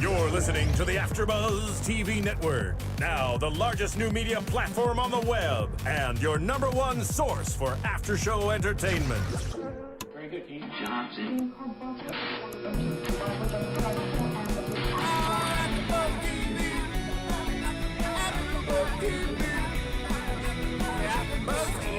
You're listening to the AfterBuzz TV network, now the largest new media platform on the web, and your #1 source for after-show entertainment. Very good, Keith Johnson.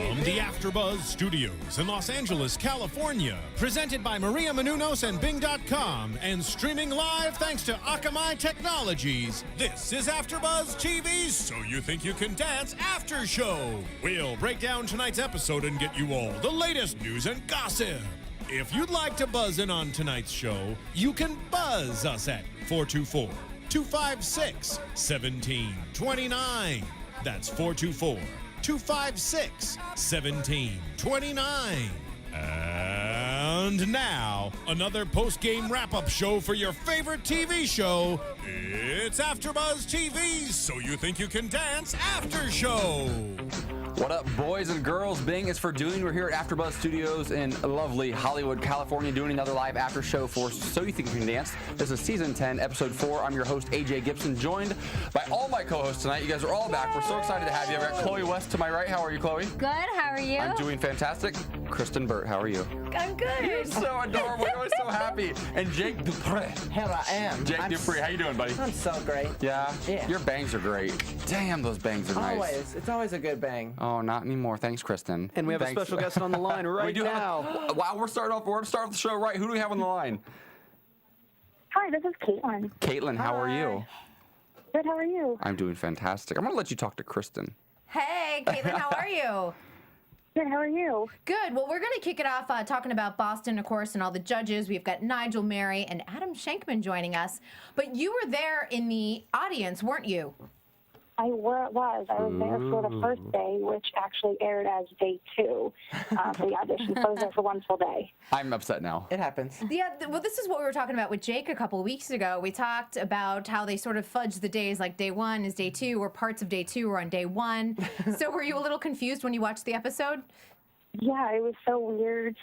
From the AfterBuzz Studios in Los Angeles, California, presented by Maria Menounos and Bing.com, and streaming live thanks to Akamai Technologies. This is AfterBuzz TV's So You Think You Can Dance After Show. We'll break down tonight's episode and get you all the latest news and gossip. If you'd like to buzz in on tonight's show, you can buzz us at 424-256-1729. That's 424-256-1729. And now, another post-game wrap-up show for your favorite TV show. It's AfterBuzz TV's So You Think You Can Dance After Show. What up, boys and girls? Bing is for doing. We're here at AfterBuzz Studios in lovely Hollywood, California, doing another live after show for So You Think You Can Dance. This is season 10, episode 4. I'm your host, AJ Gibson, joined by all my co-hosts tonight. You guys are all back. We're so excited to have you. I've got Chloe West to my right. How are you, Chloe? Good. How are you? I'm doing fantastic. Kristyn Burtt, how are you? I'm good. You're so adorable. You're always so happy. And Jake Dupree. Here I am. Jake Dupree, how you doing, buddy? I'm so great. Yeah? Yeah. Your bangs are great. Damn, those bangs are nice. Always. It's always a good bang. Oh, not anymore. Thanks, Kristyn. And we have a special guest on the line right we do now. Wow, we're starting off the show right. Who do we have on the line? Hi, this is Caitlin. Caitlin, how are you? Good, how are you? I'm doing fantastic. I'm going to let you talk to Kristyn. Hey, Caitlin, how are you? Good, how are you? Good. Well, we're going to kick it off talking about Boston, of course, and all the judges. We've got Nigel, Mary, and Adam Shankman joining us. But you were there in the audience, weren't you? I was. I was there for the first day, which actually aired as day 2 for the audition. So I was there for one full day. I'm upset now. It happens. Yeah, well, this is what we were talking about with Jake a couple of weeks ago. We talked about how they sort of fudge the days, like day 1 is day 2, or parts of day 2 are on day 1. So were you a little confused when you watched the episode? Yeah, it was so weird.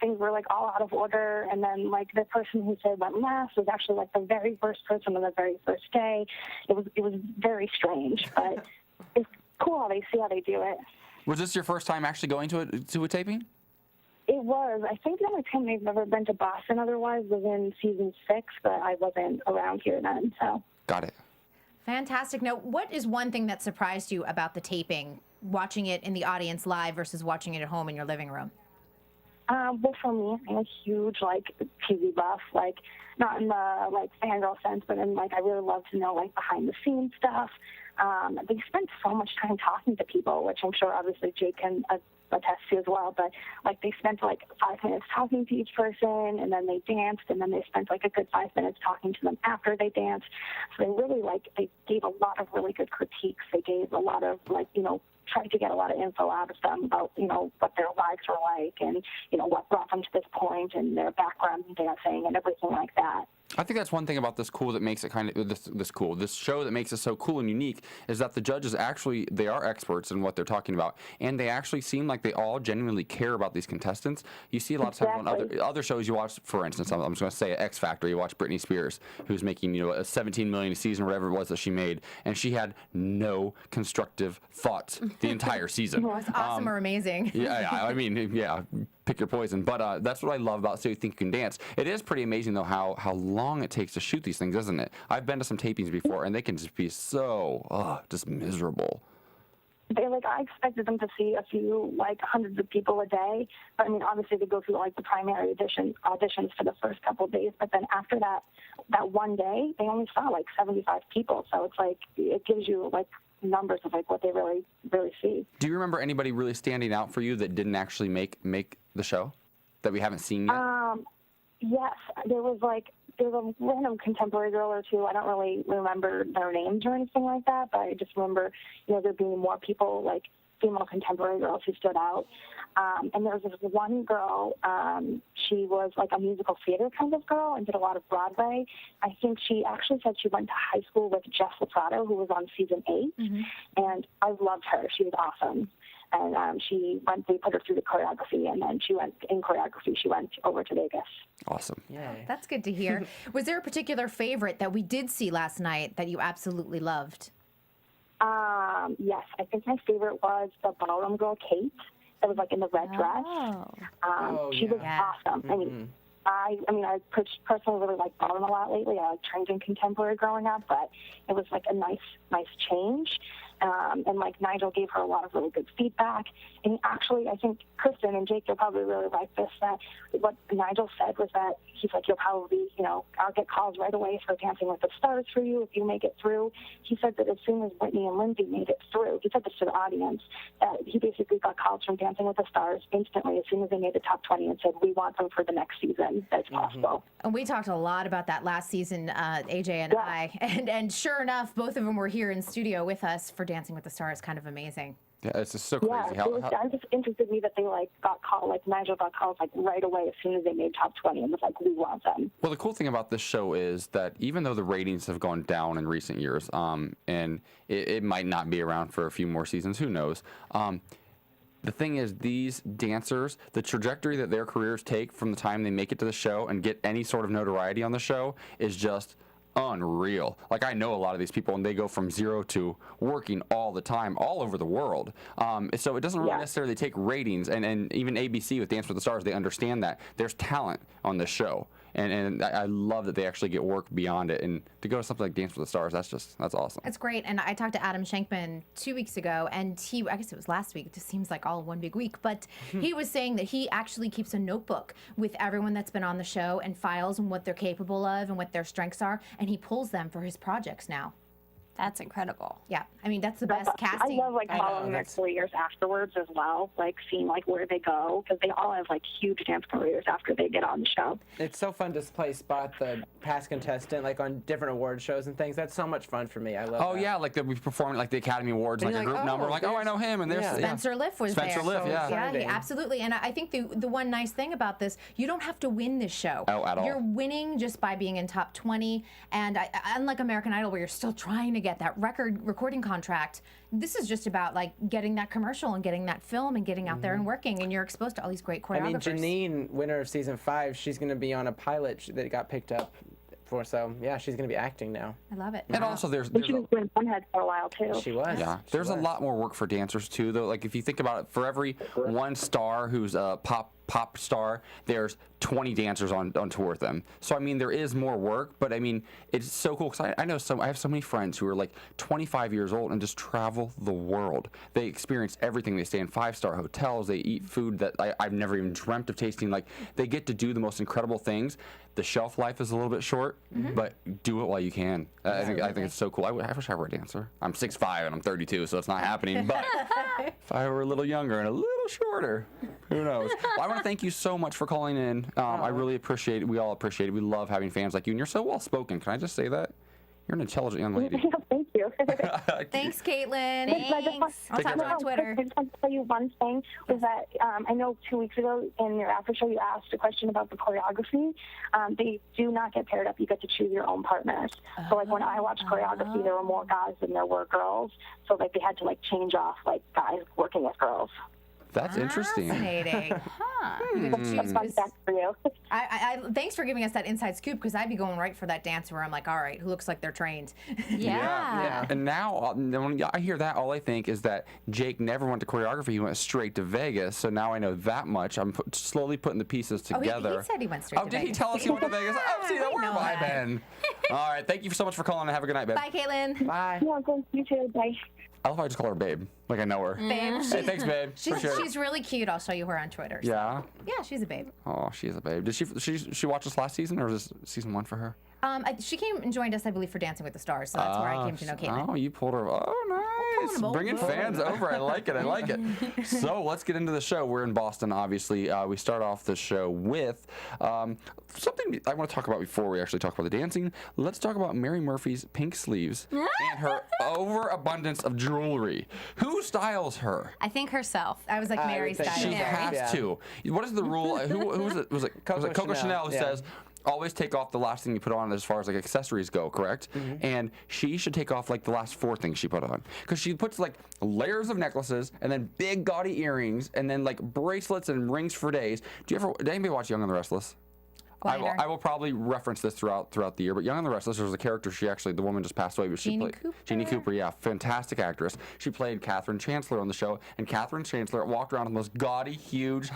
Things were like all out of order, and then like the person who said went last was actually like the very first person on the very first day. It was very strange, but it's cool how they do it. Was this your first time actually going to a taping? It was. I think the only time I've ever been to Boston otherwise was in season 6, but I wasn't around here then. So Got it. Fantastic. Now, what is one thing that surprised you about the taping, watching it in the audience live versus watching it at home in your living room? Well, for me, I'm a huge, like, TV buff, like, not in the, like, fangirl sense, but in, like, I really love to know, like, behind-the-scenes stuff. They spend so much time talking to people, which I'm sure, obviously, Jake can attest to as well, but, like, they spent, like, 5 minutes talking to each person, and then they danced, and then they spent, like, a good 5 minutes talking to them after they danced. So they really, like, they gave a lot of really good critiques. They gave a lot of, like, you know, tried to get a lot of info out of them about, you know, what their lives were like and, you know, what brought them to this point and their background in dancing and everything like that. I think that's one thing about this show that makes it so cool and unique is that the judges they are experts in what they're talking about, and they actually seem like they all genuinely care about these contestants. You see a lot of times on other shows you watch, for instance, I'm just going to say X Factor, you watch Britney Spears, who's making, you know, a $17 million a season or whatever it was that she made, and she had no constructive thoughts the entire season. Well, it's awesome or amazing. I mean, yeah, pick your poison. But that's what I love about So You Think You Can Dance. It is pretty amazing, though, how long it takes to shoot these things, isn't it? I've been to some tapings before, and they can just be so, just miserable. I expected them to see a few, like, hundreds of people a day. But, I mean, obviously they go through, like, the primary auditions for the first couple of days. But then after that one day, they only saw, like, 75 people. So it's, like, it gives you, like, numbers of, like, what they really, really see. Do you remember anybody really standing out for you that didn't actually make the show that we haven't seen yet? Yes. There was a random contemporary girl or two. I don't really remember their names or anything like that, but I just remember, you know, there being more people, like, female contemporary girls who stood out. And there was this one girl, she was like a musical theater kind of girl and did a lot of Broadway. I think she actually said she went to high school with Jess Loprato, who was on season 8. Mm-hmm. And I loved her. She was awesome. and they put her through the choreography, and then she went over to Vegas. Awesome. Yay. That's good to hear. Was there a particular favorite that we did see last night that you absolutely loved? Yes, I think my favorite was the ballroom girl, Kate. That was like in the red dress. She was awesome. I mean, I personally really like ballroom a lot lately. I trained in contemporary growing up, but it was like a nice change. And like Nigel gave her a lot of really good feedback. And actually, I think Kristyn and Jake, you'll probably really like this, that what Nigel said was that he's like, you'll probably, I'll get calls right away for Dancing with the Stars for you if you make it through. He said that as soon as Whitney and Lindsay made it through, he said this to the audience, that he basically got calls from Dancing with the Stars instantly as soon as they made the top 20 and said, we want them for the next season. That's possible. And we talked a lot about that last season, AJ and I. And sure enough, both of them were here in studio with us for Dancing with the Stars. Kind of amazing. Yeah, it's just so crazy. I'm just interested in me that they got called, Nigel got calls right away as soon as they made top 20 and was like, we want them. Well, the cool thing about this show is that even though the ratings have gone down in recent years, and it might not be around for a few more seasons, who knows? The thing is, these dancers, the trajectory that their careers take from the time they make it to the show and get any sort of notoriety on the show is just unreal. Like, I know a lot of these people, and they go from zero to working all the time, all over the world. So it doesn't really necessarily take ratings, and even ABC with Dance with the Stars, they understand that there's talent on this show, and I love that they actually get work beyond it. And to go to something like Dance with the Stars, that's awesome. It's great. And I talked to Adam Shankman 2 weeks ago, and I guess it was last week. It just seems like all one big week. But he was saying that he actually keeps a notebook with everyone that's been on the show and files and what they're capable of and what their strengths are, and he pulls them for his projects now. That's incredible. Yeah, I mean, that's the best casting. I love following their careers afterwards as well, seeing where they go, because they all have huge dance careers after they get on the show. It's so fun to play spot the past contestant on different award shows and things. That's so much fun for me. I love that. Yeah, we performed the Academy Awards, And a group number. I know him, and there's Spencer Liff was Spencer there. Liff, yeah. Yeah, he, absolutely. And I think the one nice thing about this, you don't have to win this show. Oh, at all. You're winning just by being in top 20. And unlike American Idol, where you're still trying to get that recording contract, this is just about getting that commercial and getting that film and getting out there and working, and you're exposed to all these great choreographers. I mean, Janine, winner of season 5, she's going to be on a pilot that got picked up for, so yeah, she's going to be acting now. I love it. And also there's she was doing Bonehead for a while too. She was. Yeah, there's a lot more work for dancers too, though. If you think about it, for every one star who's a pop star, there's 20 dancers on tour with them. So I mean, there is more work, but I mean, it's so cool because I have so many friends who are 25 years old and just travel the world. They experience everything. They stay in 5-star hotels. They eat food that I've never even dreamt of tasting. They get to do the most incredible things. The shelf life is a little bit short, but do it while you can. I think it's so cool. I wish I were a dancer. I'm 6'5" and I'm 32, so it's not happening. But if I were a little younger and a little shorter, who knows? Well, I want to thank you so much for calling in. I really appreciate it. We all appreciate it. We love having fans like you, and you're so well spoken. Can I just say that? You're an intelligent young lady. Thank you. Thanks, Caitlin. I'll talk to you on Twitter. I just want to tell you one thing, was that I know 2 weeks ago in your after show you asked a question about the choreography. They do not get paired up. You get to choose your own partners. So when I watched choreography, there were more guys than there were girls. So they had to change off guys working with girls. That's interesting. Fascinating. That's fun fact for you. Thanks for giving us that inside scoop, because I'd be going right for that dancer where I'm all right, who looks like they're trained. Yeah. And now, when I hear that, all I think is that Jake never went to choreography. He went straight to Vegas. So now I know that much. I'm slowly putting the pieces together. He said he went straight to Vegas. Oh, did he tell us he went to Vegas? Oh, see, where have I been? All right. Thank you so much for calling, and have a good night, babe. Bye, Caitlin. Bye. Yeah, thank you too. Bye. I love how I just call her babe. I know her. Babe. Hey, thanks, babe. She's really cute. I'll show you her on Twitter. So. Yeah? Yeah, she's a babe. Oh, she is a babe. Did she watch us last season, or is this season 1 for her? She came and joined us, I believe, for Dancing with the Stars, so that's where I came to know Caitlin. Oh, you pulled her. Oh, nice. Bringing fans over. I like it. So let's get into the show. We're in Boston, obviously. We start off the show with something I want to talk about before we actually talk about the dancing. Let's talk about Mary Murphy's pink sleeves and her overabundance of jewelry. Who styles her? I think herself. I was like, Mary would think style. She Yeah. has to. What is the rule? Who was it? Was it Coco Chanel who says, always take off the last thing you put on as far as like accessories go, correct? And she should take off like the last 4 things she put on, because she puts like layers of necklaces and then big gaudy earrings and then like bracelets and rings for days. Did anybody watch Young and the Restless? I will probably reference this throughout the year, but Young and the Restless, there was a character, the woman just passed away, but she played Jeannie Cooper, yeah, fantastic actress. She played Catherine Chancellor on the show, and Catherine Chancellor walked around with the most gaudy, huge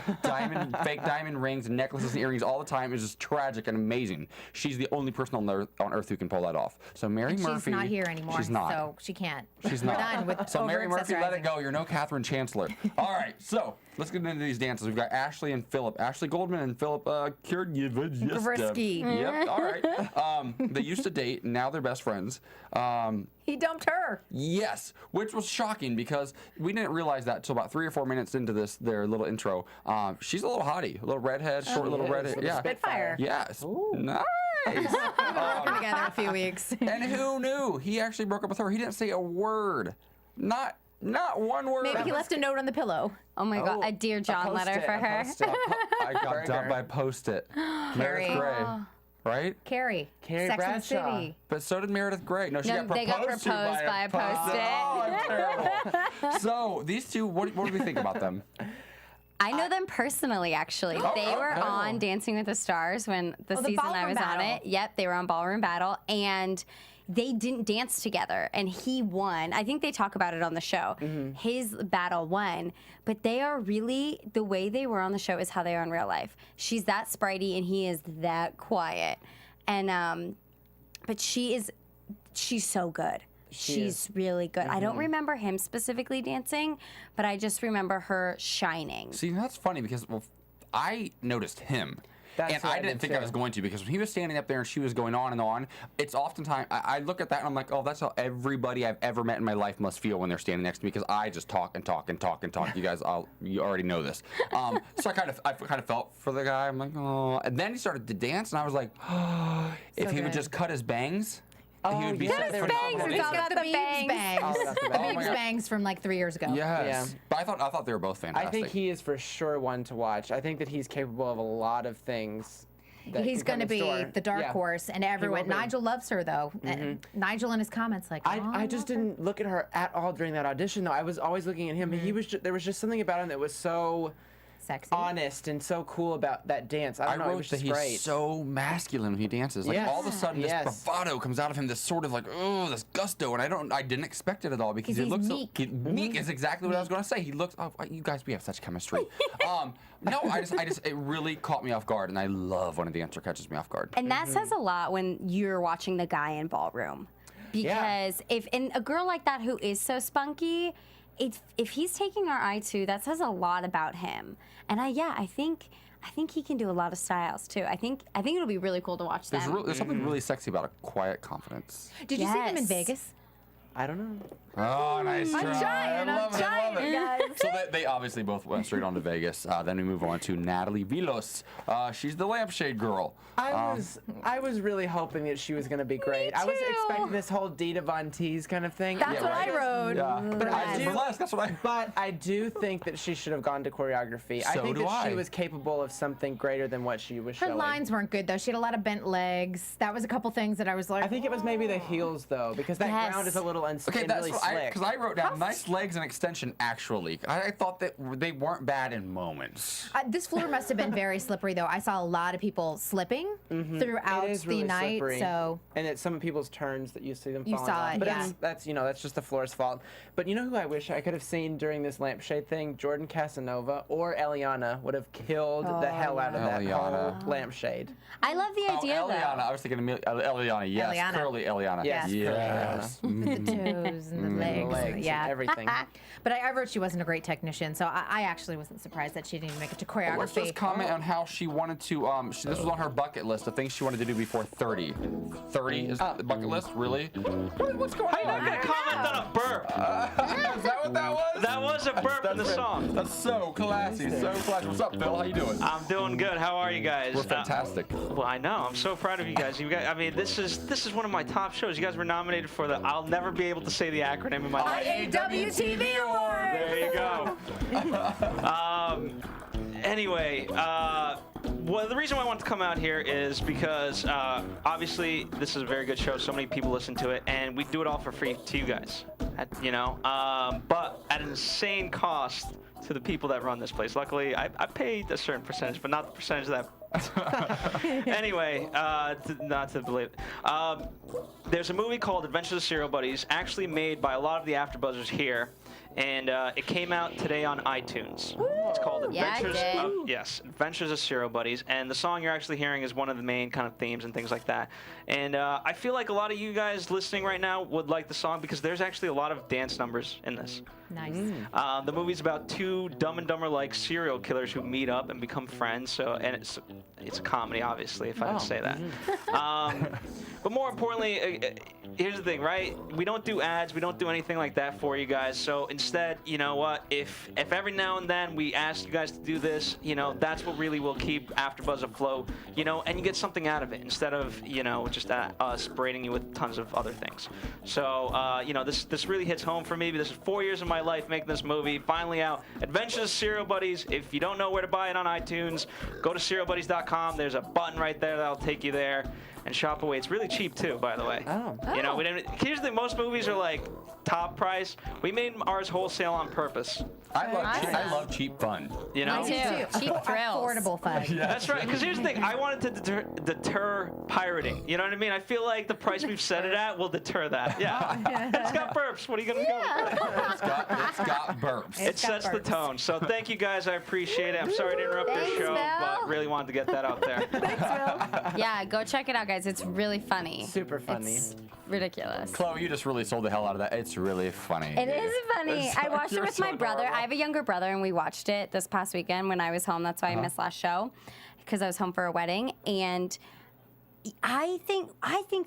fake diamond rings and necklaces and earrings all the time. It was just tragic and amazing. She's the only person on earth who can pull that off. So Mary Murphy. She's not here anymore. She's not. So she can't. She's We're not. done with So Mary Murphy, let it over-accessorizing. go. You're no Catherine Chancellor. All right, so let's get into these dances. We've got Ashley and Philip. Ashley Goldman and Philip Gavrisky. Yep. All right. They used to date. Now they're best friends. He dumped her. Yes, which was shocking because we didn't realize that until about 3 or 4 minutes into their little intro. She's a little hottie, a little redhead, short little redhead. Yeah. Spitfire. Yes. Nice. We've been working together a few weeks. And who knew? He actually broke up with her. He didn't say a word. Not one word. Maybe he left a note on the pillow. Oh my God, a Dear John letter for her. I got dumped by Post-it. Meredith Grey. Right? Carrie. Sex Bradshaw. and the City. But so did Meredith Grey. No, she got they got proposed to proposed by a Post-it. Oh, I'm terrible. So these two, what do we think about them? I know them personally, actually. They were on Dancing with the Stars when the season I was on it. Yep, they were on Ballroom Battle, and they didn't dance together, and he won. I think they talk about it on the show. His battle won, but they are really, the way they were on the show is how they are in real life. She's that spritey, and he is that quiet. And, but she's so good. She's really good. I don't remember him specifically dancing, but I just remember her shining. See, that's funny because I noticed him. And I didn't think I was going to, because when he was standing up there and she was going on and on, it's oftentimes, I look at that and I'm like, oh, that's how everybody I've ever met in my life must feel when they're standing next to me, because I just talk and talk and talk and talk. You guys, you already know this. So I kind of felt for the guy. I'm like, oh. And then he started to dance, and I was like, oh, if he would just cut his bangs, he would be so His bangs, it's all about the bangs. The Biebs bangs from like 3 years ago. Yes. Yeah. But I thought they were both fantastic. I think he is for sure one to watch. I think that he's capable of a lot of things. He's going to be the dark horse, and everyone. be. Nigel loves her though. And Nigel in his comments like, I just didn't look at her at all during that audition though. I was always looking at him. But he was there was just something about him that was so sexy, honest, and so cool about that dance. I don't know, it wrote was that just he's great. so masculine when he dances. Like all of a sudden, this bravado comes out of him. This sort of like, oh, this gusto, and I didn't expect it at all, because he looks meek. Meek is exactly what I was going to say. He looks. Oh, you guys, we have such chemistry. No, I just it really caught me off guard, and I love when a dancer catches me off guard. And that says a lot when you're watching the guy in Ballroom. Because if a girl like that who is so spunky, if he's taking our eye too, that says a lot about him. And I think he can do a lot of styles too. I think it'll be really cool to watch them. There's something really sexy about a quiet confidence. Did you see him in Vegas? I don't know. Oh, nice try. I'm trying, guys. So they obviously both went straight on to Vegas. Then we move on to Natalie Vilos. She's the lampshade girl. I was really hoping that she was going to be great. I was expecting this whole Dita Von Teese kind of thing. That's what I wrote. Yeah. But I do think that she should have gone to choreography. I think that she was capable of something greater than what she was showing. Her lines weren't good though. She had a lot of bent legs. That was a couple things that I was like. I think it was maybe the heels though, because that ground is a little unsteady. Okay, that's really slick. Because I wrote down nice legs and extension. Actually, I thought that they weren't bad in moments. This floor must have been very slippery though. I saw a lot of people slipping throughout it is the really night. slippery. So and it's some people's turns that you see them You falling saw off. it, But yeah. that's just the floor's fault. But you know who I wish I could have seen during this lampshade thing? Jordan Casanova or Eliana would have killed the hell out of that whole lampshade. I love the idea Eliana. though. I was thinking Eliana. Yes, Eliana. curly Eliana. Yes, yes. the toes and the legs, and everything. But I wrote she wasn't a great technician, so I actually wasn't surprised that she didn't even make it to choreography. Let's just comment on how she wanted to. This was on her bucket list of things she wanted to do before 30. 30 is the bucket list, really? What's going on? I'm not gonna comment on a burp. Is that what that was? That was a burp in the song. That's so classy, so classy. What's up, Phil? How you doing? I'm doing good. How are you guys? We're fantastic. Well, I know. I'm so proud of you guys. I mean, this is one of my top shows. You guys were nominated for the. I'll never be able to say the acronym in my life. IAWTV Award. There you go. Anyway, Well, the reason why I wanted to come out here is because obviously this is a very good show. So many people listen to it, and we do it all for free to you guys. But at an insane cost to the people that run this place. Luckily, I paid a certain percentage, but not the percentage that. Anyway, not to believe it. There's a movie called Adventures of Serial Buddies, actually made by a lot of the AfterBuzzers here, and it came out today on iTunes. It's called Adventures of Serial Buddies, and the song you're actually hearing is one of the main kind of themes and things like that. And I feel like a lot of you guys listening right now would like the song because there's actually a lot of dance numbers in this. Nice. The movie's about two Dumb and Dumber-like serial killers who meet up and become friends. So, and it's a comedy, obviously, if I didn't say that. But more importantly, here's the thing, right? We don't do ads. We don't do anything like that for you guys. So instead, you know what? If every now and then we ask you guys to do this, that's what really will keep AfterBuzz afloat. And you get something out of it instead of just us berating you with tons of other things. So this really hits home for me. This is 4 years of my life making this movie. Finally out. Adventures of Serial Buddies. If you don't know where to buy it on iTunes, go to serialbuddies.com. There's a button right there that'll take you there. And shop away. It's really cheap too, by the way. We didn't. Here's the thing: most movies are like top price. We made ours wholesale on purpose. I love cheap fun. Me too. Cheap thrills. Affordable fun. Yeah. That's right. Because here's the thing: I wanted to deter pirating. You know what I mean? I feel like the price we've set it at will deter that. Yeah. It's got burps. What are you gonna go? It's got burps. It sets the tone. So thank you guys. I appreciate it. I'm sorry to interrupt your show, but really wanted to get that out there. Thanks, Will. Yeah, go check it out, guys. It's really funny. Super funny. It's ridiculous. Chloe, you just really sold the hell out of that. It's really funny. It is funny. It's I watched it you're with so my brother. adorable. I have a younger brother, and we watched it this past weekend when I was home. That's why I missed last show, because I was home for a wedding. And I think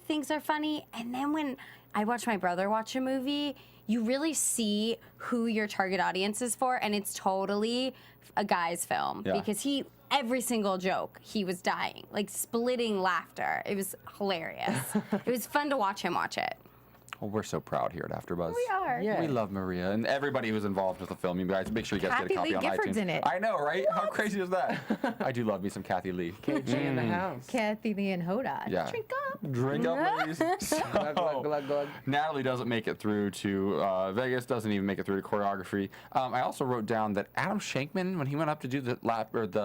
things are funny. And then when I watch my brother watch a movie, you really see who your target audience is for, and it's totally a guy's film because every single joke, he was dying, like splitting laughter. It was hilarious. It was fun to watch him watch it. Well, we're so proud here at AfterBuzz. We are. Yeah. We love Maria and everybody who's involved with the film. You guys make sure you guys get a copy Kathy Lee on Gifford's iTunes. in it. I know, right? How crazy is that? I do love me some Kathy Lee. KG in the house. Kathy Lee and Hoda. Yeah. Drink up. Drink up, ladies. Glug, glug, glug, glug. Natalie doesn't make it through to Vegas, doesn't even make it through to choreography. I also wrote down that Adam Shankman, when he went up to do the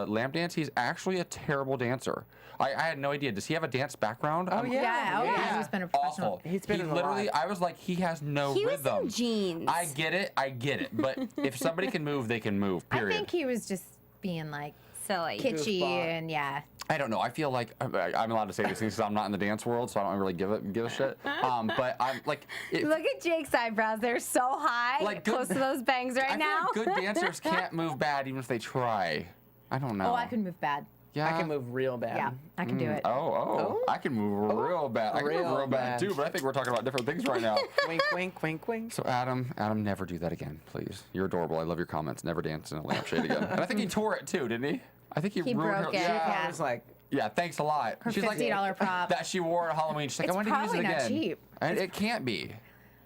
lamp dance, he's actually a terrible dancer. I had no idea. Does he have a dance background? Oh, yeah. Yeah. He's been a professional. Awful. He's been in a literally, lot. I was like, he has no He was rhythm. in jeans. I get it. But if somebody can move, they can move, I period. think he was just being like Silly. kitschy Goofball. and I don't know. I feel like I'm allowed to say these things because I'm not in the dance world, so I don't really give a shit. But I'm like, Look at Jake's eyebrows. They're so high, Like, good- close to those bangs right I feel now. like good dancers can't move bad even if they try. I don't know. Oh, I can move bad. Yeah. I can move real bad. Yeah, I can do it. Oh, I can move real bad. I can move real real bad bad. too, but I think we're talking about different things right now. Wink, wink, wink, wink. So Adam, never do that again, please. You're adorable. I love your comments. Never dance in a lampshade again. And I think he tore it too, didn't he? I think he ruined broke her. it. Yeah. I was like, Yeah, thanks a lot. Her She's like $50 prop. that she wore at Halloween. She's like, It's I want to use probably it not again. cheap. And it can't be.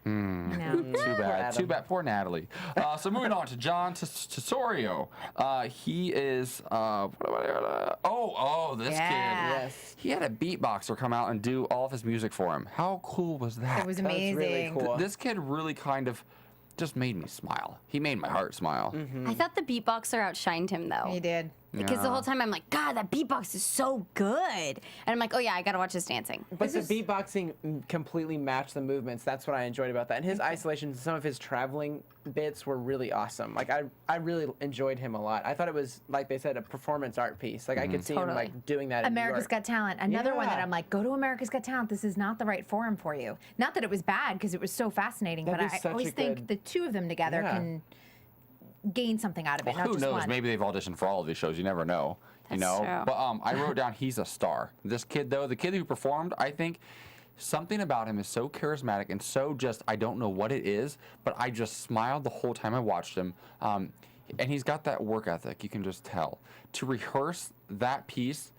No. Too bad. Adam. Too bad. Poor Natalie. So moving on to John Tesorio. He is. This Yeah. kid. yes. He had a beatboxer come out and do all of his music for him. How cool was that? It was That's amazing. really cool. This kid really kind of just made me smile. He made my heart smile. I thought the beatboxer outshined him though. He did. Because the whole time I'm like, God, that beatbox is so good. And I'm like, oh yeah, I gotta watch this dancing. But the beatboxing completely matched the movements. That's what I enjoyed about that. And his isolation, some of his traveling bits were really awesome. Like I really enjoyed him a lot. I thought it was, like they said, a performance art piece. Like I could see him Totally. like doing that. in New America's York. Got Talent. Another one that Yeah. I'm like, go to America's Got Talent. This is not the right forum for you. Not that it was bad because it was so fascinating, That but is I such always a think good- the two of them together Yeah. can gain something out of it, Well, not who just knows? one. Maybe they've auditioned for all of these shows. You never know. That's you know. true. But I wrote down he's a star. This kid though, the kid who performed, I think something about him is so charismatic and so just I don't know what it is, but I just smiled the whole time I watched him. And he's got that work ethic. You can just tell. To rehearse that piece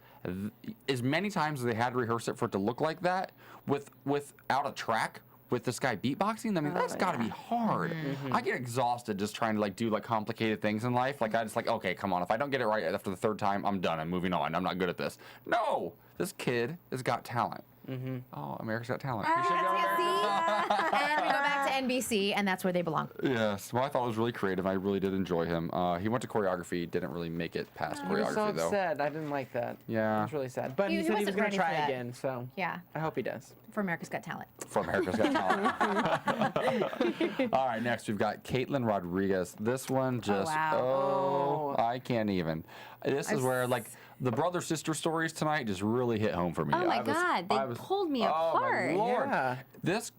as many times as they had to rehearse it for it to look like that, without a track, with this guy beatboxing. I mean, that's got to be hard. I get exhausted just trying to like do like complicated things in life. Like I just like, okay, come on. If I don't get it right after the third time, I'm done. I'm moving on. I'm not good at this. No, this kid has got talent. Oh, America's Got Talent. We should go America's And we go back to NBC, and that's where they belong. Yes. Well, I thought it was really creative. I really did enjoy him. He went to choreography, didn't really make it past I was so choreography though. upset. I didn't like that. Yeah. It was really sad. But he said he wasn't was going ready to for try that. again, so Yeah, I hope he does. for America's Got Talent. For America's Got Talent. All right, next we've got Caitlin Rodriguez. This one just, wow. I can't even. This is where like the brother-sister stories tonight just really hit home for me. Oh my God, they pulled me apart. Oh my Lord. Yeah. This,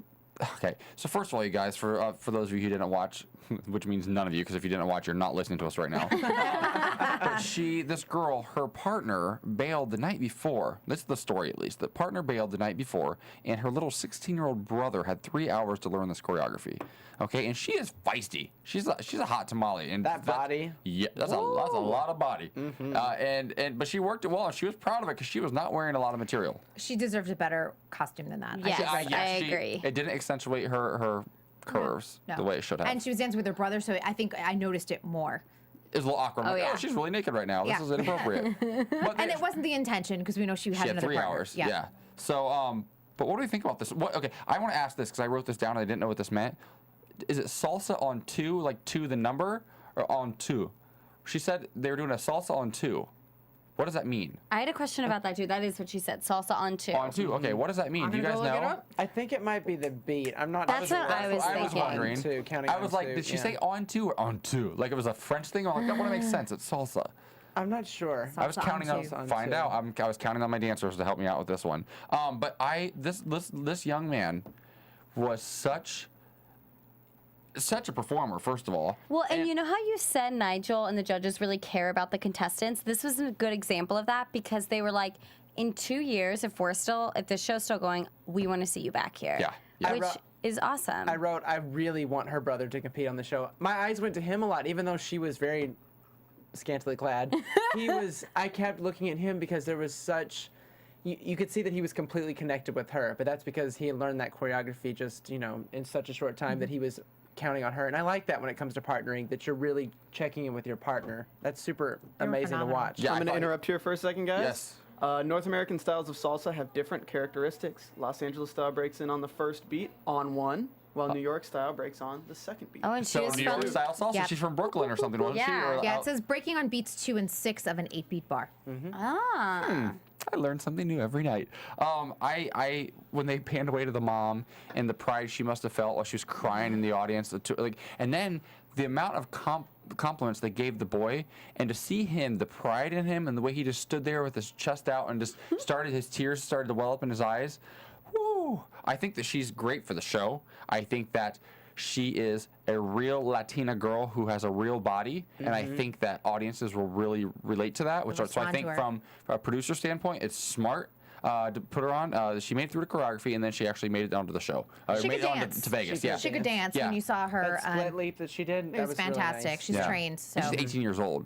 okay, so first of all, you guys, for those of you who didn't watch, which means none of you, because if you didn't watch, you're not listening to us right now. But this girl, her partner bailed the night before. This is the story at least. The partner bailed the night before, and her little 16-year-old brother had 3 hours to learn this choreography. Okay, and she is feisty. She's a hot tamale. And That body. Yeah, that's a lot of body. But she worked it well, and she was proud of it because she was not wearing a lot of material. She deserved a better costume than that. Yes, I agree. It didn't accentuate her curves No. the way it should have. And she was dancing with her brother, so I think I noticed it more. It was a little awkward. I'm like, yeah. she's really naked right now. This Yeah. is inappropriate. But And it wasn't the intention because we know she had she had another 3 partner. hours. Yeah. So, but what do we think about this? Okay, I want to ask this because I wrote this down and I didn't know what this meant. Is it salsa on 2, like 2 the number, or on 2? She said they were doing a salsa on 2. What does that mean? I had a question about that too. That is what she said. Salsa on 2. On 2. Okay, what does that mean? Do you guys know? I think it might be the beat. I'm not That's sure. what I was I was thinking. wondering. Two, counting I was on like, two, did she yeah. say on 2 or on 2? Like it was a French thing? I'm like, that wouldn't make sense. It's salsa. I'm not sure. I was Salsa counting on on two. find two. out. I was counting on my dancers to help me out with this one. But this young man was such a performer, first of all. Well, and you know how you said Nigel and the judges really care about the contestants? This was a good example of that because they were like, in 2 years, if the show's still going, we want to see you back here. Yeah. Which is awesome. I wrote, I really want her brother to compete on the show. My eyes went to him a lot, even though she was very scantily clad. I kept looking at him because there was such, you could see that he was completely connected with her, but that's because he had learned that choreography just, in such a short time that he was counting on her. And I like that when it comes to partnering, that you're really checking in with your partner. That's super amazing to phenomenal. watch. Yeah, I'm going to interrupt here for a second, guys. Yes. North American styles of salsa have different characteristics. Los Angeles style breaks in on the first beat on 1, while New York style breaks on the second beat. Oh, and she So was New from York style salsa. Yep. She's from Brooklyn or something, wasn't she? Yeah. Or, Yeah, it says breaking on beats 2 and 6 of an 8-beat bar. Ah. I learn something new every night. I when they panned away to the mom and the pride she must have felt while she was crying in the audience, and then the amount of compliments they gave the boy, and to see him, the pride in him, and the way he just stood there with his chest out and just his tears started to well up in his eyes. Woo! I think that she's great for the show. I think that she is a real Latina girl who has a real body, and I think that audiences will really relate to that. So I respond think to her. from a producer standpoint, it's smart to put her on. She made it through the choreography, and then she actually made it onto the show. She made could it on dance. to Vegas. She Yeah, could She could dance Yeah. when you saw her. That split leap that she did, It that was really fantastic. nice. She's trained, so And she's 18 years old.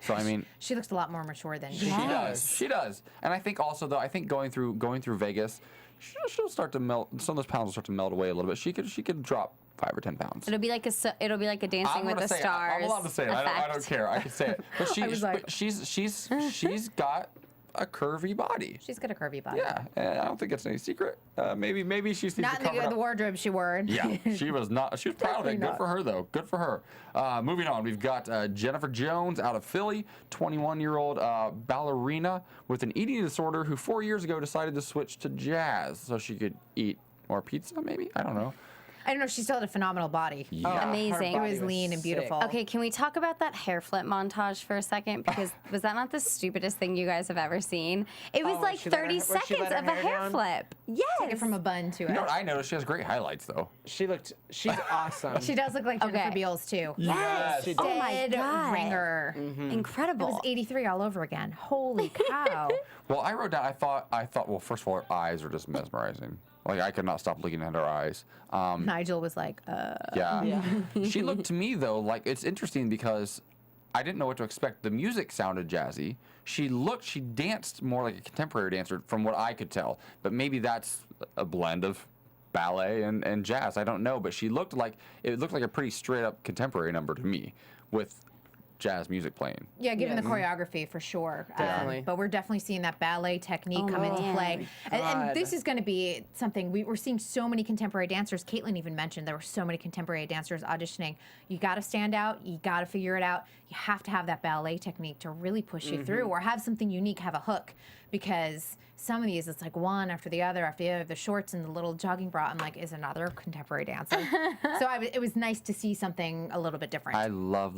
So I mean, she looks a lot more mature than she does. She does. And I think also though, going through Vegas, she'll start to melt. Some of those pounds will start to melt away a little bit. She could drop 5 or 10 pounds. It'll be like a Dancing with the Stars. I'm allowed to say it. I don't effect. care. I can say it. But I was like- but she's got a curvy body. She's got a curvy body. Yeah, and I don't think it's any secret. Maybe she seems Not to in cover it the up. wardrobe she wore. Yeah, she was not. She was proud of it. Definitely Good not. for her, though. Good for her. Moving on, we've got Jennifer Jones out of Philly, 21-year-old ballerina with an eating disorder who 4 years ago decided to switch to jazz so she could eat more pizza. Maybe, I don't know. I don't know. She still had a phenomenal body. Yeah. Amazing. It body was was lean and sick. beautiful. Okay, can we talk about that hair flip montage for a second? Because was that not the stupidest thing you guys have ever seen? It was Oh, like she let her- 30 was she let seconds her of a hair hair down? flip. Yes. Take it from a bun to You it. know what I noticed? She has great highlights, though. She's awesome. She does look like Jennifer Okay. Beals too. Yes. She Oh my Dead God. ringer. Mm-hmm. It Incredible. was 83 all over again. Holy cow. Well, I wrote down. I thought. Well, first of all, her eyes are just mesmerizing. Like I could not stop looking at her eyes. Nigel was like, Yeah. She looked to me though like it's interesting because I didn't know what to expect. The music sounded jazzy. She danced more like a contemporary dancer from what I could tell. But maybe that's a blend of ballet and jazz. I don't know, but it looked like a pretty straight up contemporary number to me with jazz music playing. Yeah, given the choreography for sure. Definitely. But we're definitely seeing that ballet technique come into play. And this is going to be something we're seeing so many contemporary dancers. Caitlin even mentioned there were so many contemporary dancers auditioning. You got to stand out. You got to figure it out. You have to have that ballet technique to really push you through, or have something unique, have a hook, because some of these, it's like one after the other, the shorts and the little jogging bra. I'm like, is another contemporary dancer. So it was nice to see something a little bit different. I love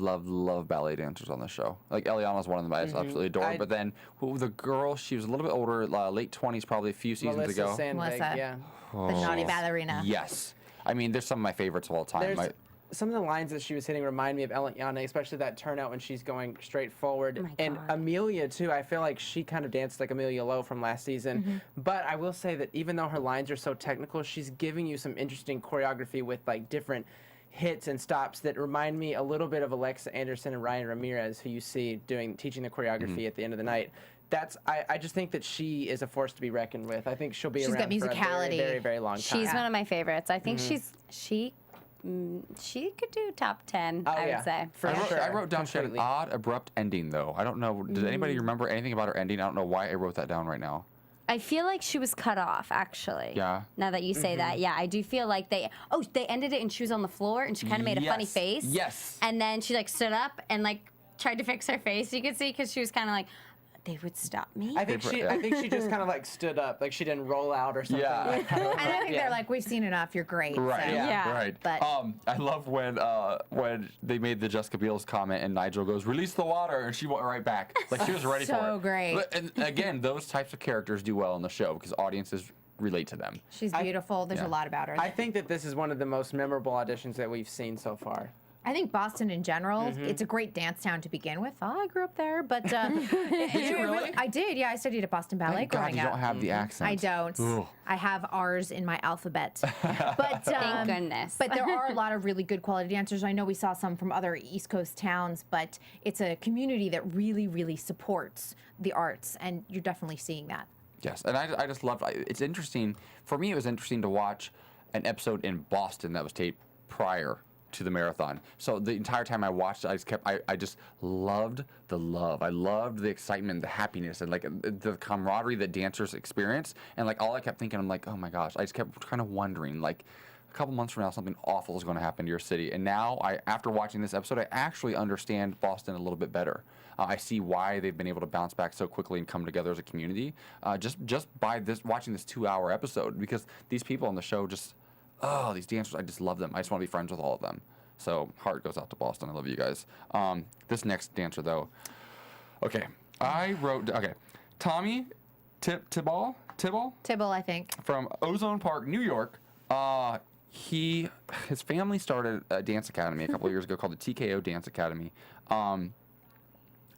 ballet dancers on the show. Like Eliana's one of them I absolutely adore. But then the girl, she was a little bit older, late 20s, probably a few seasons ago. Melissa, yeah. The naughty ballerina. Yes. I mean, there's some of my favorites of all time. Some of the lines that she was hitting remind me of Eliana, especially that turnout when she's going straight forward. And Amelia, too. I feel like she kind of danced like Amelia Lowe from last season. But I will say that even though her lines are so technical, she's giving you some interesting choreography with like different hits and stops that remind me a little bit of Alexa Anderson and Ryan Ramirez, who you see teaching the choreography at the end of the night. I just think that she is a force to be reckoned with. I think she'll be around got musicality. for a very, very, very long time. She's one of my favorites. I think she could do top 10, I would say. I wrote down she had an odd, abrupt ending, though. I don't know. Did anybody remember anything about her ending? I don't know why I wrote that down right now. I feel like she was cut off, actually. Yeah. Now that you say that, yeah, I do feel like they ended it and she was on the floor and she kind of made a funny face. Yes. And then she like stood up and like tried to fix her face. You could see because she was kind of like, they would stop me. I think she just kind of like stood up, like she didn't roll out or something. Yeah. And I think they're like, we've seen enough. You're great. Right. So. Yeah. Right. But I love when they made the Jessica Biel's comment and Nigel goes, "Release the water," and she went right back. Like she was ready for it. So great. And again, those types of characters do well on the show because audiences relate to them. She's beautiful. There's a lot about her. I think that this is one of the most memorable auditions that we've seen so far. I think Boston in general, it's a great dance town to begin with. Oh, I grew up there, but did you really? I did. Yeah, I studied at Boston Ballet Thank God growing you up. don't have the accent. I don't. Ugh. I have R's in my alphabet. But Thank goodness. But there are a lot of really good quality dancers. I know we saw some from other East Coast towns, but it's a community that really, really supports the arts, and you're definitely seeing that. Yes, and I just loved. It's interesting for me. It was interesting to watch an episode in Boston that was taped prior to the marathon. So the entire time I watched it, I just loved the love. I loved the excitement, the happiness, and like the camaraderie that dancers experience. And like all I kept thinking, I'm like, oh my gosh, I just kept kind of wondering, like a couple months from now, something awful is going to happen to your city. And now, after watching this episode, I actually understand Boston a little bit better. I see why they've been able to bounce back so quickly and come together as a community, just by watching this 2-hour episode, because these people on the show these dancers, I just love them. I just want to be friends with all of them. So heart goes out to Boston. I love you guys. This next dancer, though. Okay, Tommy Tibble, I think. from Ozone Park, New York. His family started a dance academy a couple of years ago called the TKO Dance Academy.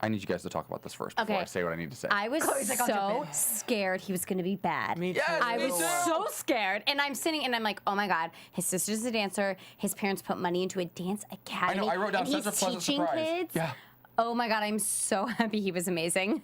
I need you guys to talk about this first before I say what I need to say. I was so scared he was going to be bad. Me too. I was so scared. And I'm sitting and I'm like, oh my God, his sister's a dancer. His parents put money into a dance academy. I know, I wrote down and such a pleasant teaching surprise. kids. Yeah. Oh my God, I'm so happy he was amazing.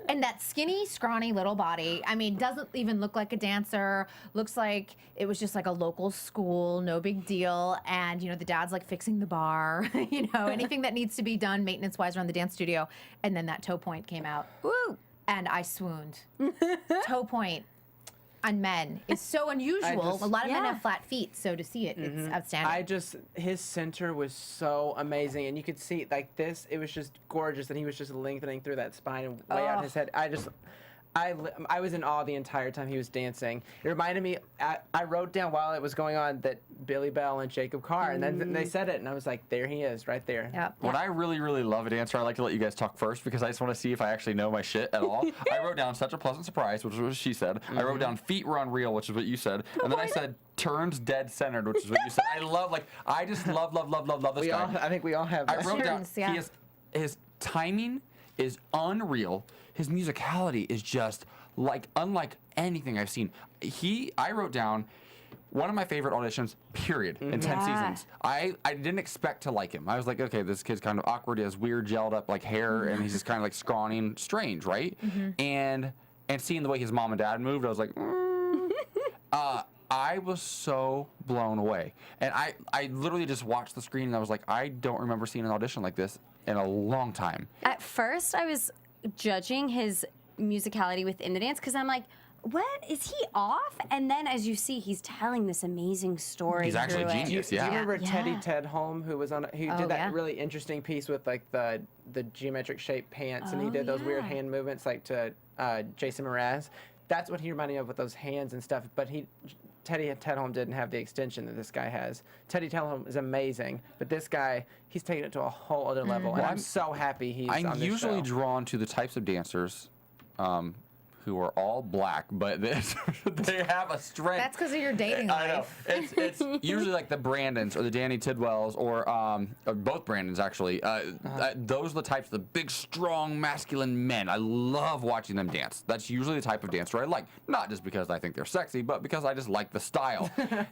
And that skinny, scrawny little body, I mean, doesn't even look like a dancer. Looks like it was just like a local school, no big deal. And, the dad's like fixing the bar, anything that needs to be done maintenance-wise around the dance studio. And then that toe point came out. Woo! And I swooned. Toe point on men is so unusual. A lot of men have flat feet, so to see it, it's outstanding. His center was so amazing, and you could see like this. It was just gorgeous, and he was just lengthening through that spine and way out his head. I was in awe the entire time he was dancing. It reminded me. I wrote down while it was going on that Billy Bell and Jacob Carr, and then they said it, and I was like, there he is, right there. Yep. When I really, really love a dancer, I like to let you guys talk first because I just want to see if I actually know my shit at all. I wrote down such a pleasant surprise, which is what she said. I wrote down feet were unreal, which is what you said, and then I said turns dead centered, which is what you said. I just love this guy. I think we all have that. I wrote down his timing is unreal. His musicality is just unlike anything I've seen. I wrote down one of my favorite auditions, period, in 10 seasons. I didn't expect to like him. I was like, okay, this kid's kind of awkward. He has weird gelled up hair, and he's just kind of scrawny and strange, right? And seeing the way his mom and dad moved, I was like, I was so blown away. And I literally just watched the screen and I was like, I don't remember seeing an audition like this in a long time. At first, I was judging his musicality within the dance because I'm like, what? Is he off? And then as you see, he's telling this amazing story. He's actually through it. genius, Do you remember Yeah. Teddy Tedholm, who was on? Who Oh, did that yeah. really interesting piece with like the geometric shaped pants, and he did those weird yeah. hand movements like to Jason Mraz. That's what he reminded me of with those hands and stuff. But Teddy Tedholm didn't have the extension that this guy has. Teddy Tedholm is amazing, but this guy, he's taken it to a whole other level, and I'm so happy he's on I'm this usually show. drawn to the types of dancers who are all black, but they have a strength. That's because of your dating I know. life. It's usually like the Brandons or the Danny Tidwells or both Brandons actually. Those are the types, the big, strong, masculine men. I love watching them dance. That's usually the type of dancer I like. Not just because I think they're sexy, but because I just like the style.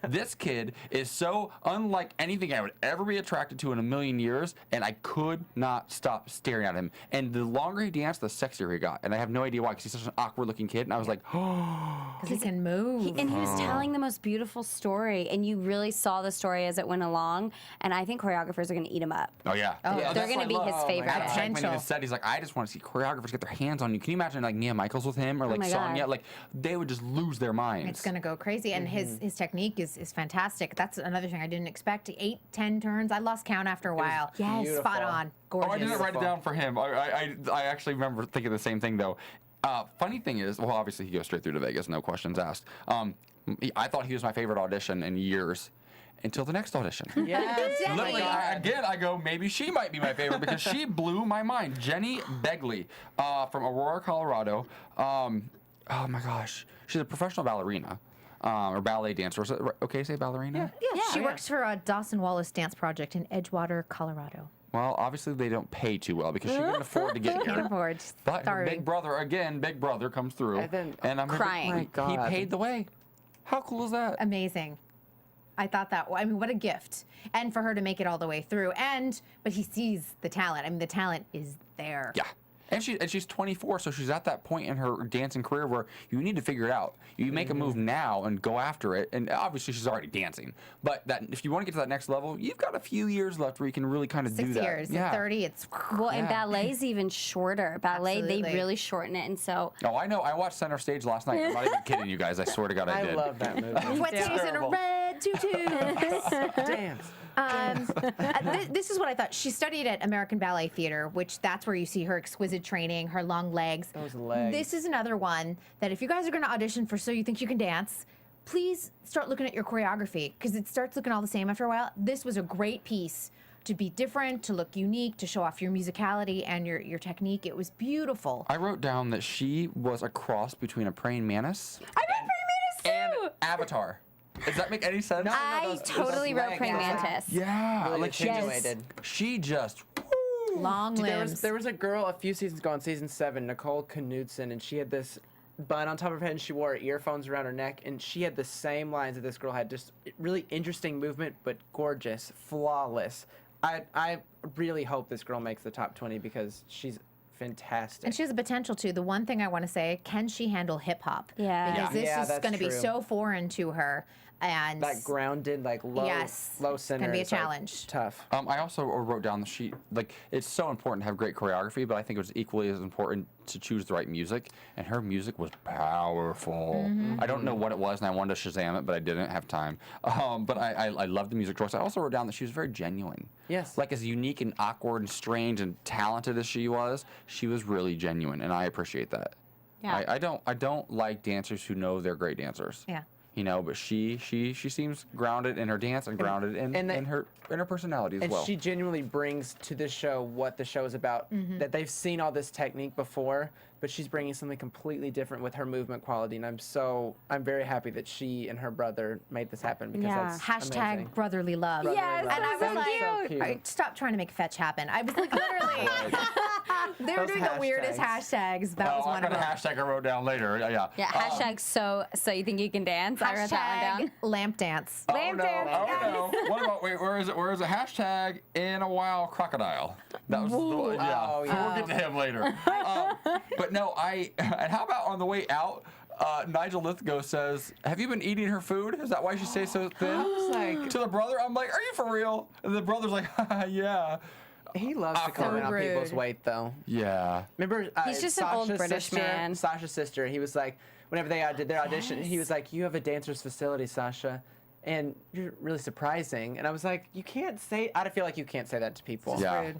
This kid is so unlike anything I would ever be attracted to in a million years, and I could not stop staring at him. And the longer he danced, the sexier he got. And I have no idea why, because he's such an awkward-looking kid. And I was like, oh. Because he can move. And he was telling the most beautiful story, and you really saw the story as it went along. And I think choreographers are going to eat him up. Oh yeah. They're That's going to be what I his love. favorite. Adam Shankman Potential. even said, he's like, I just want to see choreographers get their hands on you. Can you imagine like Nia Michaels with him or like my Sonya? God. Like they would just lose their minds. It's going to go crazy. And his technique is fantastic. That's another thing I didn't expect. 8, 10 turns. I lost count after a while. Yes. beautiful. Spot on. Gorgeous. Oh, I didn't write it down for him. I actually remember thinking the same thing though. Funny thing is, well, obviously he goes straight through to Vegas, no questions asked. I thought he was my favorite audition in years. Until the next audition. Yes. Literally, I go, maybe she might be my favorite because she blew my mind. Jenny Begley from Aurora, Colorado. Oh my gosh. She's a professional ballerina or ballet dancer. Is it okay to say ballerina? Yeah, she works for Dawson Wallace Dance Project in Edgewater, Colorado. Well, obviously they don't pay too well because she can afford to get here. Can't afford. But her Sorry. Big Brother comes through. And I'm crying. He God. paid the way. How cool is that? Amazing. I thought that. I mean, what a gift, and for her to make it all the way through. But he sees the talent. I mean, the talent is there. Yeah. And she's 24, so she's at that point in her dancing career where you need to figure it out. You make a move now and go after it, and obviously she's already dancing. But that if you want to get to that next level, you've got a few years left where you can really kind of do 6 that. years. Yeah. At 30, it's Well, and ballet's even shorter. Ballet, they Absolutely. really shorten it, and so Oh, I know. I watched Center Stage last night. I'm not even kidding you guys. I swear to God, I I did. love that movie. sweatsies and a red tutu. Dance. This is what I thought. She studied at American Ballet Theater, which that's where you see her exquisite training, her long legs. Those legs. This is another one that if you guys are going to audition for So You Think You Can Dance, please start looking at your choreography because it starts looking all the same after a while. This was a great piece to be different, to look unique, to show off your musicality and your technique. It was beautiful. I wrote down that she was a cross between a praying mantis I wrote praying mantis too. and Avatar. Does that make any sense? I totally wrote praying mantis. Yeah. Really Like attenuated. she just. Long Dude, limbs. there was a girl a few seasons ago on season 7, Nicole Knudsen, and she had this bun on top of her head, and she wore earphones around her neck, and she had the same lines that this girl had. Just really interesting movement, but gorgeous, flawless. I really hope this girl makes the top 20 because she's fantastic. And she has the potential to. The one thing I want to say, can she handle hip hop? Yeah. Because this Yeah, is that's going to be true. so foreign to her. And that grounded, like low, Yes, low it's center. gonna be a is, like, challenge. tough. I also wrote down that it's so important to have great choreography, but I think it was equally as important to choose the right music, and her music was powerful. I don't know what it was, and I wanted to Shazam it, but I didn't have time. But I love the music choice. I also wrote down that she was very genuine. Yes. Like as unique and awkward and strange and talented as she was really genuine, and I appreciate that. Yeah. I don't like dancers who know they're great dancers. Yeah. You know, but she seems grounded in her dance and grounded in her personality as And well. she genuinely brings to the show what the show is about. That they've seen all this technique before, but she's bringing something completely different with her movement quality. And I'm very happy that she and her brother made this happen because Yeah. that's Hashtag amazing. brotherly love. Yes, And I that was was like, so cute. all right, stop trying to make fetch happen. I was like, literally, they were Those doing the weirdest hashtags. That was I one got of a them. hashtag I wrote down later. Yeah. Yeah, hashtag so you think you can dance. I wrote that one Hashtag lamp dance. Oh Lamp no! dance, Oh no! What about where is it? Where is it? Hashtag in a while crocodile. That was the one. Yeah. Oh, So we'll get to him later. But no, and how about on the way out? Nigel Lithgow says, "Have you been eating her food? Is that why she stays so thin?" I was like, to the brother, I'm like, "Are you for real?" And the brother's like, "Yeah." he loves to comment on people's rude. weight, though. Yeah. Remember, He's just an old Sasha's British sister, man. Sasha's sister. He was like, whenever they did their audition, he was like, "You have a dancer's facility, Sasha, and you're really surprising." And I was like, "You can't say." I feel like you can't say that to people. Yeah.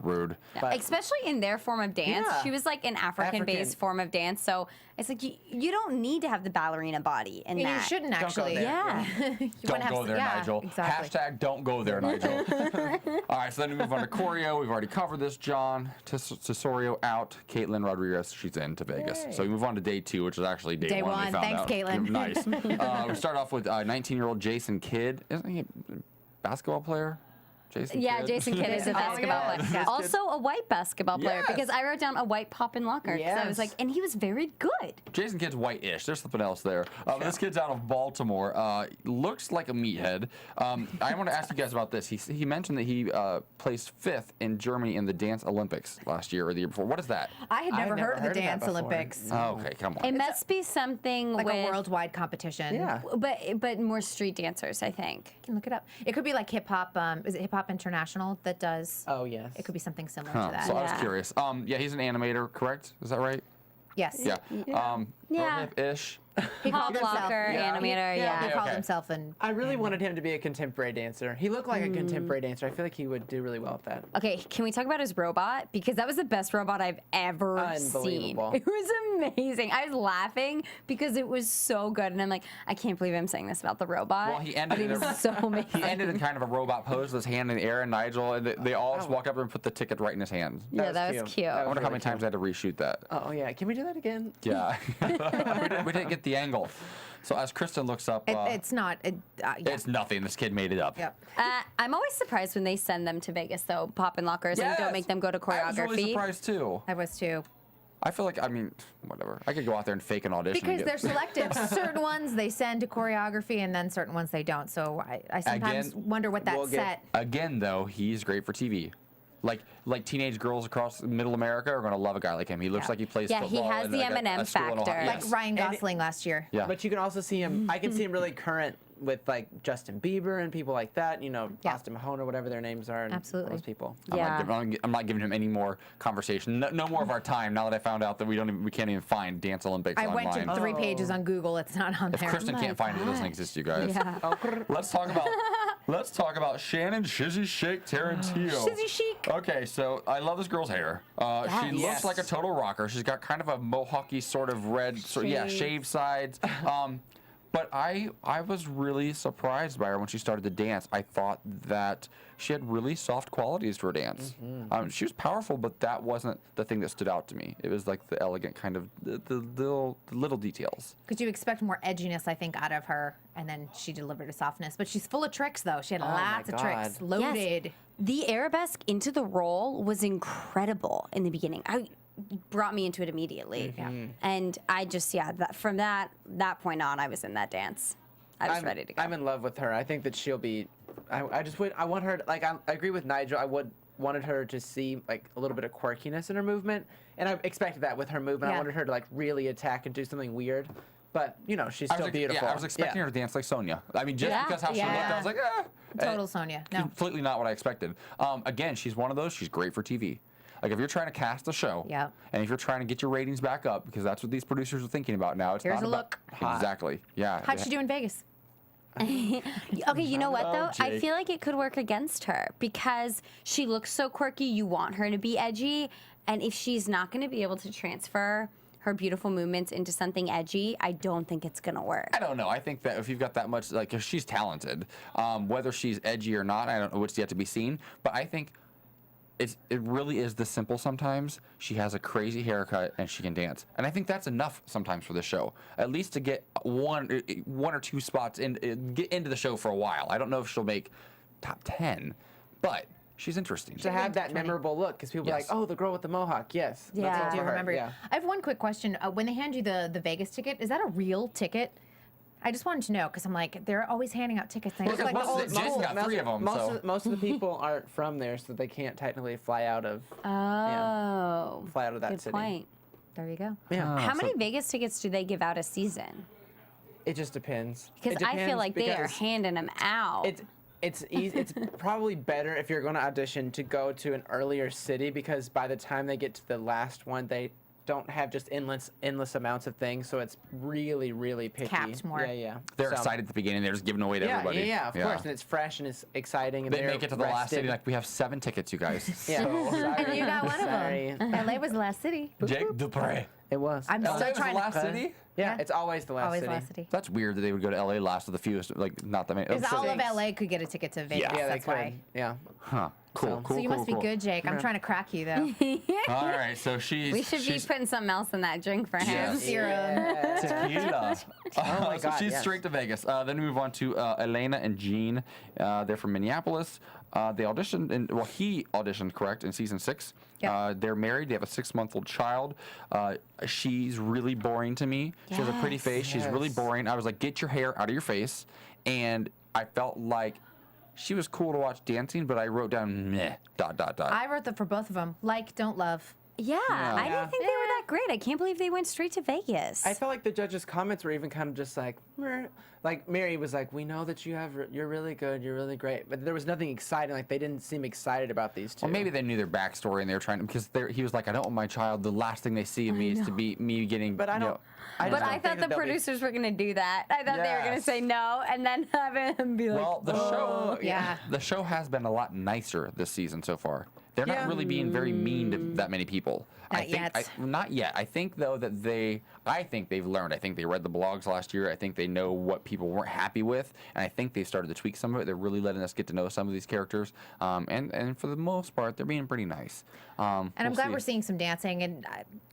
Rude. But- Especially in their form of dance. Yeah. She was like an African-based form of dance, so it's like you don't need to have the ballerina body in And that. you shouldn't go actually. there. Yeah. You Don't wanna have go there, yeah, Nigel. Exactly. Hashtag don't go there, Nigel. All right, so then we move on to choreo. We've already covered this. John Tesorio out. Caitlin Rodriguez, she's in to Vegas. So we move on to day 2, which is actually day 1. one. We found Thanks, out. Caitlin. Nice. We start off with 19-year-old Jason Kidd. Isn't he a basketball player? Jason Yeah, Kidd? Jason Kidd is a basketball player. Also a white basketball player Yes. because I wrote down a white pop-in locker. So I was like, and he was very good. Jason Kidd's white-ish. There's something else there. This kid's out of Baltimore. Looks like a meathead. I want to ask you guys about this. He mentioned that he placed 5th in Germany in the Dance Olympics last year or the year before. What is that? I had never heard of the heard of that Dance before. Olympics. Oh, okay, come on. It must be something Like with a worldwide competition. Yeah. but more street dancers, I think. You can look it up. It could be like hip hop. Is it Hip Hop International that does? Oh, yes. It could be something similar Huh, to that. so I was Yeah. curious. Yeah, he's an animator, correct? Is that right? Yes. Yeah. Yeah. Ish. He Pop called himself. locker, animator, yeah. He called okay. himself and. I really wanted him to be a contemporary dancer. He looked like a contemporary dancer. I feel like he would do really well with that. Okay, can we talk about his robot? Because that was the best robot I've ever seen. Unbelievable. It was amazing. I was laughing because it was so good. And I'm like, I can't believe I'm saying this about the robot. Well, he ended but it in was so amazing. He ended in kind of a robot pose with his hand in the air, and Nigel, and they all just walked up and put the ticket right in his hands. Yeah, that was cute. I wonder how really many times I had to reshoot that. Oh, yeah. Can we do that again? Yeah. we didn't get the angle. So as Kristen looks up, It's not. Yeah. it's nothing. This kid made it up. Yep. I'm always surprised when they send them to Vegas, though, pop-in lockers, and don't make them go to choreography. I was really surprised too. I was too. I feel like, I mean, whatever. I could go out there and fake an audition. Because and they're get, selective. Certain ones they send to choreography, and then certain ones they don't. So I sometimes Again, wonder what that we'll get- set. Again, though, he's great for TV. Like teenage girls across Middle America are going to love a guy like him. He looks like he plays Yeah, he football. has in, the like, Eminem a school in Ohio. factor. Like Yes. Ryan Gosling last year. Yeah. But you can also see him. I can see him really current with like Justin Bieber and people like that. You know, Yeah. Austin Mahone or whatever their names are. And Absolutely. Those people. Yeah. I'm not giving him any more conversation. No more of our time. Now that I found out that we can't even find Dance Olympics I online. went to 3 pages on Google. It's not on If there. Kristen can't find it, it doesn't exist, you guys. Yeah. Let's talk about Shannon Shizzy Shake Tarantino. Shizzy Chic. Okay, so I love this girl's hair. She looks Yes. like a total rocker. She's got kind of a mohawky sort of red, shaved sides. But I was really surprised by her when she started to dance. I thought that she had really soft qualities to her dance. She was powerful, but that wasn't the thing that stood out to me. It was like the elegant kind of the little details. Because you expect more edginess, I think, out of her, and then she delivered a softness. But she's full of tricks, though. She had lots of tricks, God. loaded. Yes. The arabesque into the role was incredible in the beginning. Brought me into it immediately. And I just, from that point on, I was in that dance. I was ready to go. I'm in love with her. I think that she'll be. I want her. Like I agree with Nigel. I wanted her to see like a little bit of quirkiness in her movement, and I expected that with her movement. I Yeah. wanted her to like really attack and do something weird. But you know, she's still beautiful. Yeah, I was expecting her to dance like Sonya. I mean, just Yeah. because how she looked, I was like, Total Sonya. No. Completely not what I expected. Again, she's one of those. She's great for TV. Like if you're trying to cast a show, Yep. and if you're trying to get your ratings back up, because that's what these producers are thinking about now. It's Here's not a about, look. Exactly. Yeah. How'd she do in Vegas? Okay, you know what though? I Jake. feel like it could work against her because she looks so quirky. You want her to be edgy, and if she's not going to be able to transfer her beautiful movements into something edgy, I don't think it's going to work. I don't know. I think that if you've got that much, like if she's talented, whether she's edgy or not, I don't know. It's yet to be seen. But I think it really is this simple sometimes. She has a crazy haircut and she can dance. And I think that's enough sometimes for the show. At least to get one or two spots in, get into the show for a while. I don't know if she'll make top 10, but she's interesting. to have that memorable look, because people are like, Yes. oh, the girl with the mohawk. Yes. Yeah. that's all I do for her. remember. Yeah. I have one quick question. When they hand you the Vegas ticket, is that a real ticket? I just wanted to know because I'm like, they're always handing out tickets. And I Well, just like the because old Jason school. got 3 of them. So. Most of the people aren't from there, so they can't technically fly out of Oh, fly out of that good city. point. There you go. Yeah. How many Vegas tickets do they give out a season? It just depends. Because It I feel depends like they are because handing them out. It's easy. It's probably better if you're going to audition to go to an earlier city, because by the time they get to the last one, they don't have just endless amounts of things, so it's really, really picky. Capped more. Yeah. They're So- excited at the beginning. They're just giving away to everybody. Yeah, of course, and it's fresh and it's exciting. And They they're make it to the last rested. city like, we have 7 tickets, you guys. Yeah, And you got one Sorry. of them. LA was the last city. Jake Dupree. It was. I'm LA still was the trying last to. city? Yeah, it's always the last Always city. the last city. That's weird that they would go to LA last of the fewest, like not that many. Because all of Six. LA could get a ticket to Vegas. Yeah, they That's could. why. Yeah. Huh. Cool, So- cool, So you cool, must be cool. good, Jake. I'm trying to crack you though. All right, so she's. we should be she's putting something else in that drink for him. Yes. Serum. tequila. Oh my so God, she's yes. straight to Vegas. Then we move on to Elena and Jean. They're from Minneapolis. They auditioned, he auditioned, correct, in season 6. Yep. They're married. They have a 6-month-old child. She's really boring to me. She has a pretty Yes. face. She's really boring. I was like, get your hair out of your face. And I felt like she was cool to watch dancing, but I wrote down meh, ... I wrote that for both of them. Like, don't love. Yeah, I didn't think they were that great. I can't believe they went straight to Vegas. I felt like the judges' comments were even kind of just like, meh. Like Mary was like, "We know that you're really good, you're really great," but there was nothing exciting. Like they didn't seem excited about these two. Well, maybe they knew their backstory and they were trying to, because he was like, I don't want my child, the last thing they see of me is to be me getting. But I don't. But just I don't thought think the that they'll be- producers were going to do that. I thought they were going to Yes. say no and then have him be like, Well, the show, Yeah. the show has been a lot nicer this season so far. They're Yeah. not really being very mean to that many people. Not I think, yet. not yet. I think though that I think they've learned. I think they read the blogs last year. I think they know what people weren't happy with, and I think they started to tweak some of it. They're really letting us get to know some of these characters, and for the most part, they're being pretty nice. And I'm glad we're seeing some dancing. And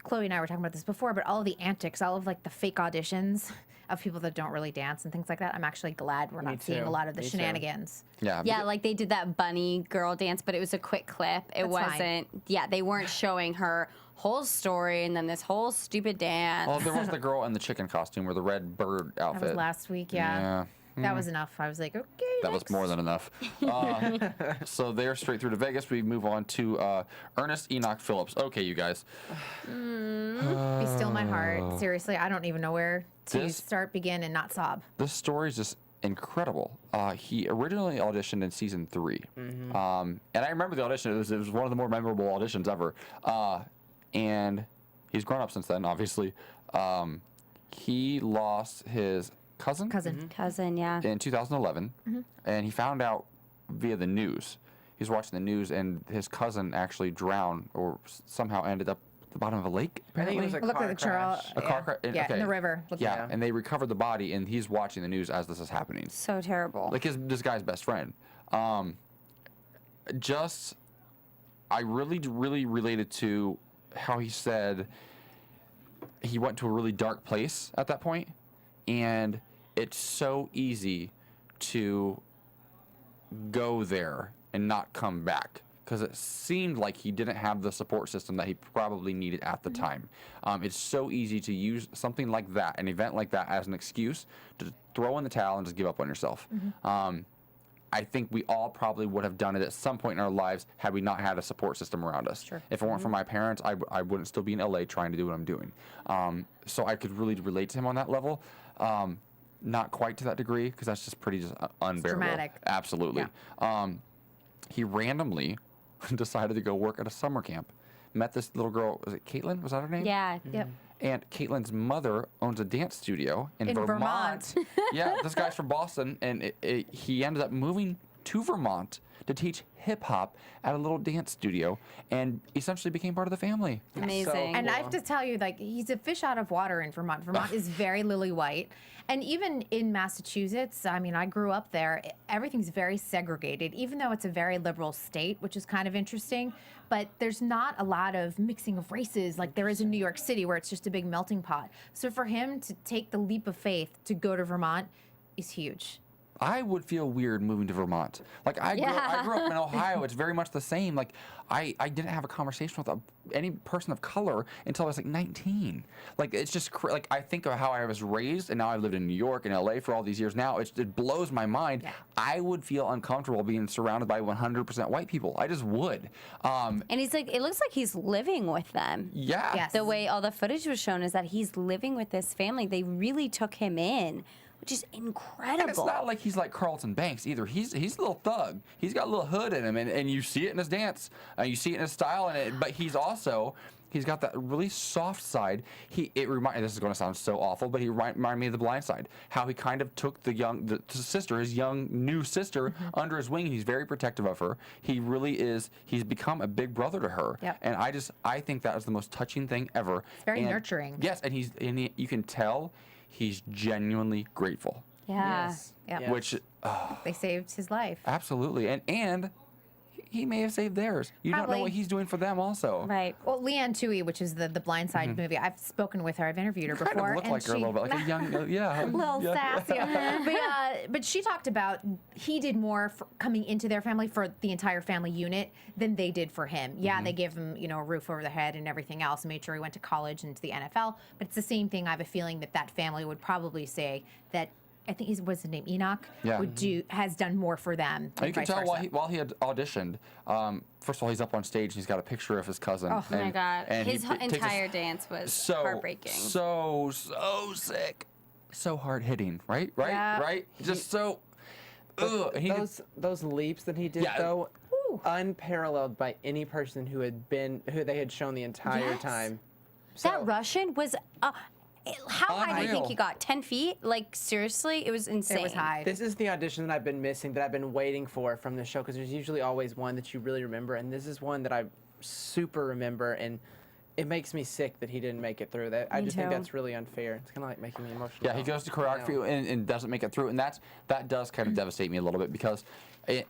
Chloe and I were talking about this before, but all of the antics, all of like the fake auditions of people that don't really dance and things like that. I'm actually glad we're not seeing too. a lot of the Me too. shenanigans. Yeah. yeah, like they did that bunny girl dance, but it was a quick clip. It That's fine. wasn't, yeah, they weren't showing her whole story and then this whole stupid dance. Well, there was the girl in the chicken costume or the red bird outfit. That was last week, yeah. That was enough. I was like, okay. That was more than enough. So they're straight through to Vegas. We move on to Ernest Enoch Phillips. Okay, you guys. Be still my heart. Seriously, I don't even know where to This- start, begin, and not sob. This story is just incredible. He originally auditioned in season 3. And I remember the audition. It was one of the more memorable auditions ever. And he's grown up since then, obviously. He lost his cousin Cousin, yeah. in 2011, and he found out via the news. He was watching the news, and his cousin actually drowned or somehow ended up at the bottom of a lake. I think it was a Looked car like a trail. crash. A car crash. Yeah, in the river. Looked Yeah, like- and they recovered the body, and he's watching the news as this is happening. So terrible. Like this guy's best friend. I really related to how he said he went to a really dark place at that point, and it's so easy to go there and not come back because it seemed like he didn't have the support system that he probably needed at the time. It's so easy to use something like that, an event like that, as an excuse to throw in the towel and just give up on yourself. I think we all probably would have done it at some point in our lives had we not had a support system around us. Sure. If it weren't for my parents, I wouldn't still be in LA trying to do what I'm doing. So I could really relate to him on that level. Not quite to that degree because that's just pretty unbearable. dramatic. Absolutely. He randomly decided to go work at a summer camp. Met this little girl. Was it Caitlin? Was that her name? Yeah. Yep. And Caitlin's mother owns a dance studio in In Vermont. Yeah, this guy's from Boston, and he ended up moving to Vermont to teach hip hop at a little dance studio, and essentially became part of the family. Amazing. And I have to tell you, like, he's a fish out of water in Vermont. Vermont is very lily white. And even in Massachusetts, I mean, I grew up there, everything's very segregated, even though it's a very liberal state, which is kind of interesting. But there's not a lot of mixing of races like there is in New York City, where it's just a big melting pot. So for him to take the leap of faith to go to Vermont is huge. I would feel weird moving to Vermont. Like I grew up in Ohio. It's very much the same. Like I didn't have a conversation with any person of color until I was like 19. Like it's just like I think of how I was raised, and now I've lived in New York and LA for all these years. Now it blows my mind. Yeah. I would feel uncomfortable being surrounded by 100% white people. I just would. And he's like, it looks like he's living with them. Yeah. Yes. The way all the footage was shown is that he's living with this family. They really took him in, which is incredible. And it's not like he's like Carlton Banks either. He's a little thug. He's got a little hood in him, and you see it in his dance. You see it in his style, but he's got that really soft side. This is going to sound so awful, but he reminded me of The Blind Side. How he kind of took the sister, his young new sister, under his wing. And he's very protective of her. He really is. He's become a big brother to her. Yep. And I think that is the most touching thing ever. It's very nurturing. Yes, and you can tell he's genuinely grateful. Yeah. Yes. Yep. Which They saved his life. absolutely, and he may have saved theirs. You don't know Probably. what he's doing for them also. Right. Well, Leanne Tui, which is the Blind Side movie, I've spoken with her. I've interviewed her Kind before. of look like her a little bit, like a young, yeah. A little sassy. But she talked about he did more coming into their family for the entire family unit than they did for him. Yeah, they gave him, a roof over their head and everything else, and made sure he went to college and to the NFL. But it's the same thing. I have a feeling that family would probably say that. I think what's his name? Enoch has done more for them. And you can tell while he had auditioned. First of all, he's up on stage and he's got a picture of his cousin. Oh my God. And His entire dance was heartbreaking. So sick, so hard hitting. Right. Yeah. Right. Just so. Those leaps that he did though, unparalleled by any person who they had shown the entire time. That Russian was. How high do you think Unreal. he got? 10 feet? Like, seriously? It was insane. It was high. This is the audition that I've been missing, that I've been waiting for from the show, because there's usually always one that you really remember, and this is one that I super remember, and it makes me sick that he didn't make it through. I just think that's really unfair. It's kind of like making me emotional. Yeah, he goes to choreography and doesn't make it through, and that does kind of devastate me a little bit, because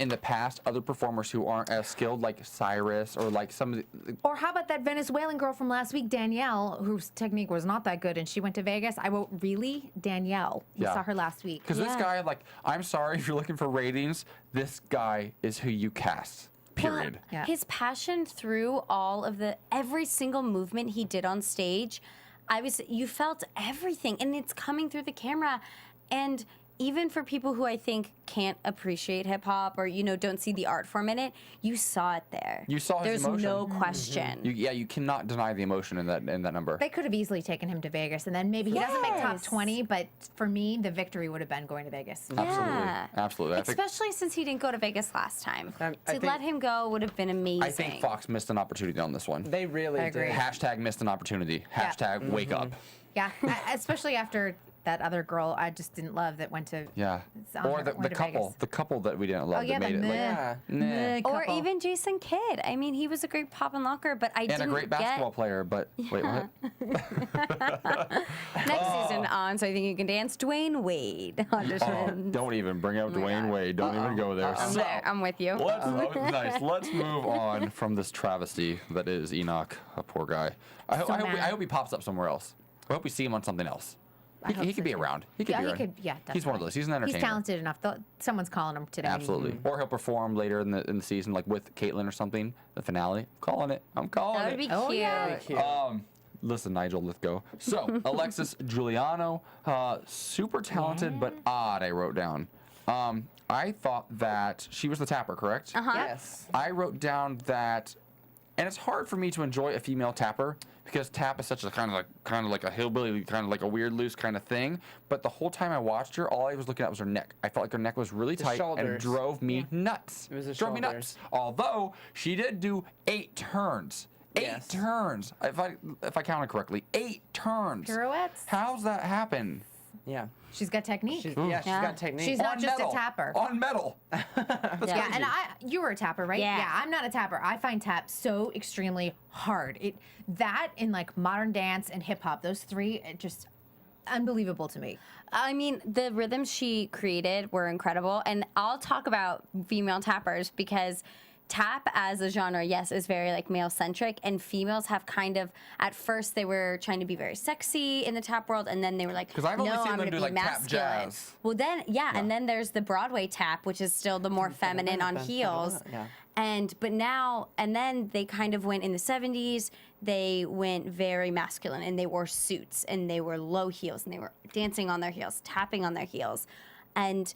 in the past, other performers who aren't as skilled, like Cyrus or like some of the... Or how about that Venezuelan girl from last week, Danielle, whose technique was not that good, and she went to Vegas? I wrote, really? Danielle. We saw her last week. Because this guy, like, I'm sorry if you're looking for ratings, this guy is who you cast. Period. Well, his passion through every single movement he did on stage, you felt everything, and it's coming through the camera. And even for people who I think can't appreciate hip hop or don't see the art form in it, you saw it there. You saw his emotion. There's no Mm-hmm. question. You cannot deny the emotion in that number. They could have easily taken him to Vegas, and then maybe he doesn't make top 20, but for me, the victory would have been going to Vegas. Absolutely. Especially since he didn't go to Vegas last time. I To think- let him go would have been amazing. I think Fox missed an opportunity on this one. They really agree. did. Hashtag missed an opportunity. Hashtag wake up. Yeah, especially after that other girl I just didn't love that went to Or the couple that we didn't love that made it. Nah. Or even Jason Kidd. I mean, he was a great pop and locker, but I didn't And a great basketball player, but wait, what? Next season on So I Think You Can Dance, Dwayne Wade audition. Don't even bring up Dwayne Wade. Don't even go there. I'm there. I'm with you. Nice. Let's move on from this travesty that is Enoch, a poor guy. I hope he pops up somewhere else. I hope we see him on something else. He could be around. He could be around. Definitely. He's one of those. He's an entertainer. He's talented enough. Someone's calling him today. Absolutely. Or he'll perform later in the season, like with Caitlyn or something, the finale. I'm calling it. That would be cute. Yeah. Listen, Nigel, let's go. So, Alexis Giuliano, super talented but odd, I wrote down. I thought that she was the tapper, correct? Yes. I wrote down that, and it's hard for me to enjoy a female tapper because tap is such a kind of like a hillbilly, kind of like a weird loose kind of thing. But the whole time I watched her, all I was looking at was her neck. I felt like her neck was really tight and drove me nuts. It was the drove me nuts. Although she did do 8 turns. 8 turns, if I counted correctly. 8 turns. Pirouettes. How's that happen? Yeah. She's got technique. She's got technique. She's not just a tapper. On metal. Yeah, and you were a tapper, right? Yeah. I'm not a tapper. I find tap so extremely hard. That in like modern dance and hip hop, those three, just unbelievable to me. I mean, the rhythms she created were incredible, and I'll talk about female tappers because tap as a genre, yes, is very like male centric, and females have kind of at first they were trying to be very sexy in the tap world, and then they were like, Because I've only no, seen I'm them going do to be like tap masculine. jazz. Well, then and then there's the Broadway tap, which is still the more feminine on heels. Yeah. But now, and then they kind of went in the 70s, they went very masculine and they wore suits and they were low heels and they were dancing on their heels, tapping on their heels. And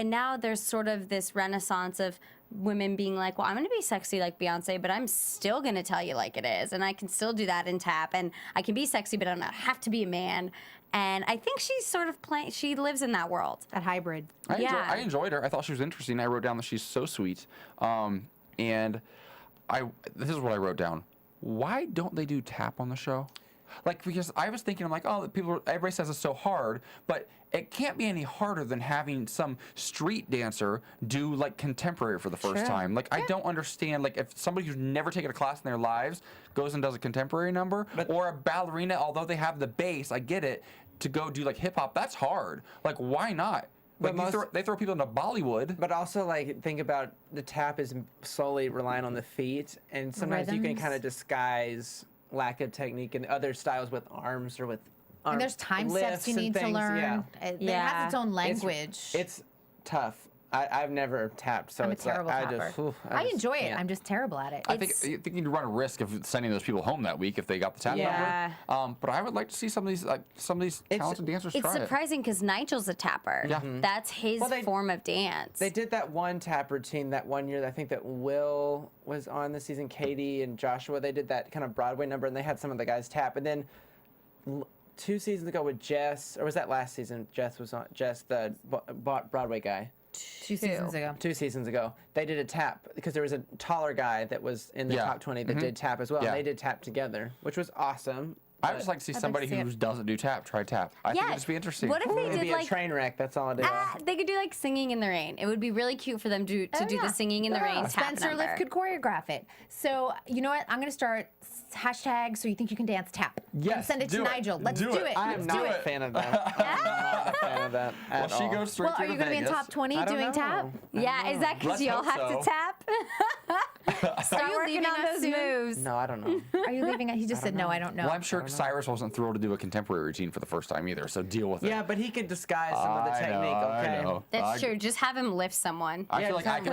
now there's sort of this renaissance of women being like, well, I'm going to be sexy like Beyonce, but I'm still going to tell you like it is. And I can still do that in tap. And I can be sexy, but I don't have to be a man. And I think she's sort of she lives in that world. That hybrid. I enjoyed her. I thought she was interesting. I wrote down that she's so sweet. And this is what I wrote down. Why don't they do tap on the show? Like, because I was thinking, I'm like, oh, everybody says it's so hard, but it can't be any harder than having some street dancer do like contemporary for the first time. Like, I don't understand, like, if somebody who's never taken a class in their lives goes and does a contemporary number, or a ballerina, although they have the base, I get it, to go do like hip hop, that's hard. Like, why not? Like, they throw people into Bollywood. But also, like, think about the tap is solely relying on the feet, and sometimes you can kind of disguise lack of technique in other styles with arms or with arms. And there's time steps you need to learn. Yeah. It has its own language. It's tough. I've never tapped, so I'm a it's terrible tapper. I enjoy it. I'm just terrible at it. I think you'd run a risk of sending those people home that week if they got the tap number. But I would like to see some of these talented dancers try it. It's surprising because Nigel's a tapper. Yeah. That's his form of dance. They did that one tap routine that one year. I think that Will was on the season. Katie and Joshua. They did that kind of Broadway number, and they had some of the guys tap. And then 2 seasons ago with Jess, or was that last season? Jess was on. Jess, the Broadway guy. 2 seasons ago. 2 seasons ago, they did a tap because there was a taller guy that was in the top 20 that did tap as well. And they did tap together, which was awesome. I would just like to see somebody who doesn't do tap try tap. I think it'd just be interesting. What if they It'd did be like a train wreck? That's all it is. they could do like singing in the rain. It would be really cute for them to do the singing in the rain tap Spencer number. Lift could choreograph it. So you know what? I'm gonna start hashtag so you think you can dance tap. Yes, and send it to do it. Nigel. Let's do it. I am not a fan of that. I'm not a fan of that at all. She goes straight Well, are you gonna be in top 20 doing tap? Yeah, is that because Let's you'll hope have to so. tap? Start you working leaving on us those soon? moves. No, I don't know. Are you leaving? He just said no. I don't know. Well, I'm sure Cyrus wasn't thrilled to do a contemporary routine for the first time either, so deal with it. Yeah, but he could disguise some of the technique. I Okay. know. That's true. Just have him lift someone. I feel like I could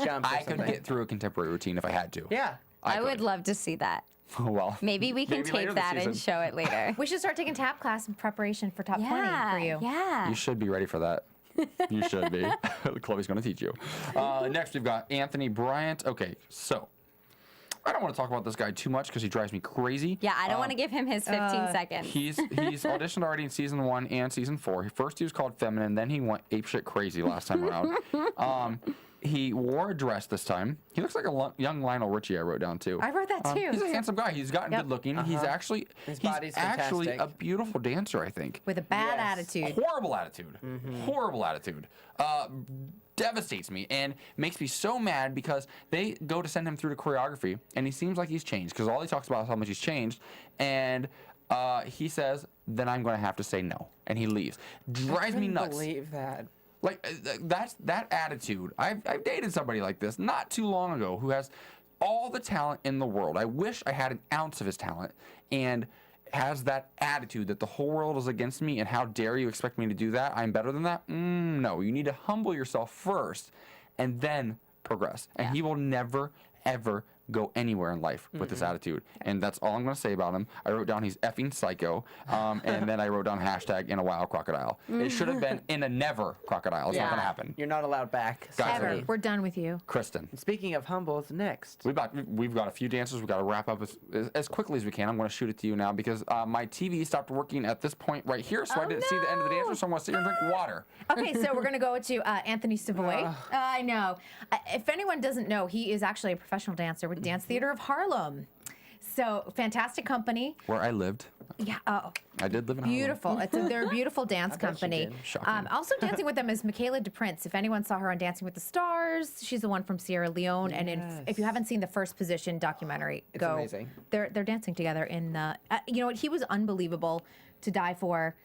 something. get through a contemporary routine if I had to. Yeah. I would love to see that. Well, Maybe we can maybe later tape this that and season. show it later. We should start taking tap class in preparation for top 20 for you. Yeah. You should be ready for that. You should be. Chloe's going to teach you. Next, we've got Anthony Bryant. Okay, so I don't want to talk about this guy too much because he drives me crazy. Yeah, I don't want to give him his 15 seconds. He's auditioned already in season 1 and season 4. First he was called Feminine, then he went apeshit crazy last time around. He wore a dress this time. He looks like a young Lionel Richie. I wrote down too. I wrote that too. He's a handsome guy. He's gotten good looking. He's actually His body's actually a fantastic. beautiful dancer. I think. With a bad attitude. Horrible attitude. Horrible attitude. Devastates me and makes me so mad because they go to send him through to choreography and he seems like he's changed because all he talks about is how much he's changed and he says, then I'm going to have to say no. And he leaves. Drives me nuts. I believe that. Like, that's that attitude. I've dated somebody like this not too long ago who has all the talent in the world. I wish I had an ounce of his talent and has that attitude that the whole world is against me and how dare you expect me to do that? I'm better than that? No, you need to humble yourself first and then progress. And he will never, ever go anywhere in life with this attitude. And that's all I'm going to say about him. I wrote down he's effing psycho. And then I wrote down hashtag in a wild crocodile. It should have been in a never crocodile. It's not going to happen. You're not allowed back. Guys, Ever. We're done with you. Kristyn. Speaking of humble, it's next. We've got a few dancers. We've got to wrap up as quickly as we can. I'm going to shoot it to you now because my TV stopped working at this point right here, so I didn't see the end of the dancer, so I'm going to sit here and drink water. Okay, so we're going to go to Anthony Savoy. I know. If anyone doesn't know, he is actually a professional dancer with Dance Theater of Harlem. So, fantastic company. Where I lived. Yeah. I did live in Harlem. Beautiful. They're a beautiful dance company. Shocking. Also dancing with them is Michaela DePrince. If anyone saw her on Dancing with the Stars, she's the one from Sierra Leone. And if you haven't seen the First Position documentary, It's go. amazing. They're dancing together in the. You know what? He was unbelievable to die for.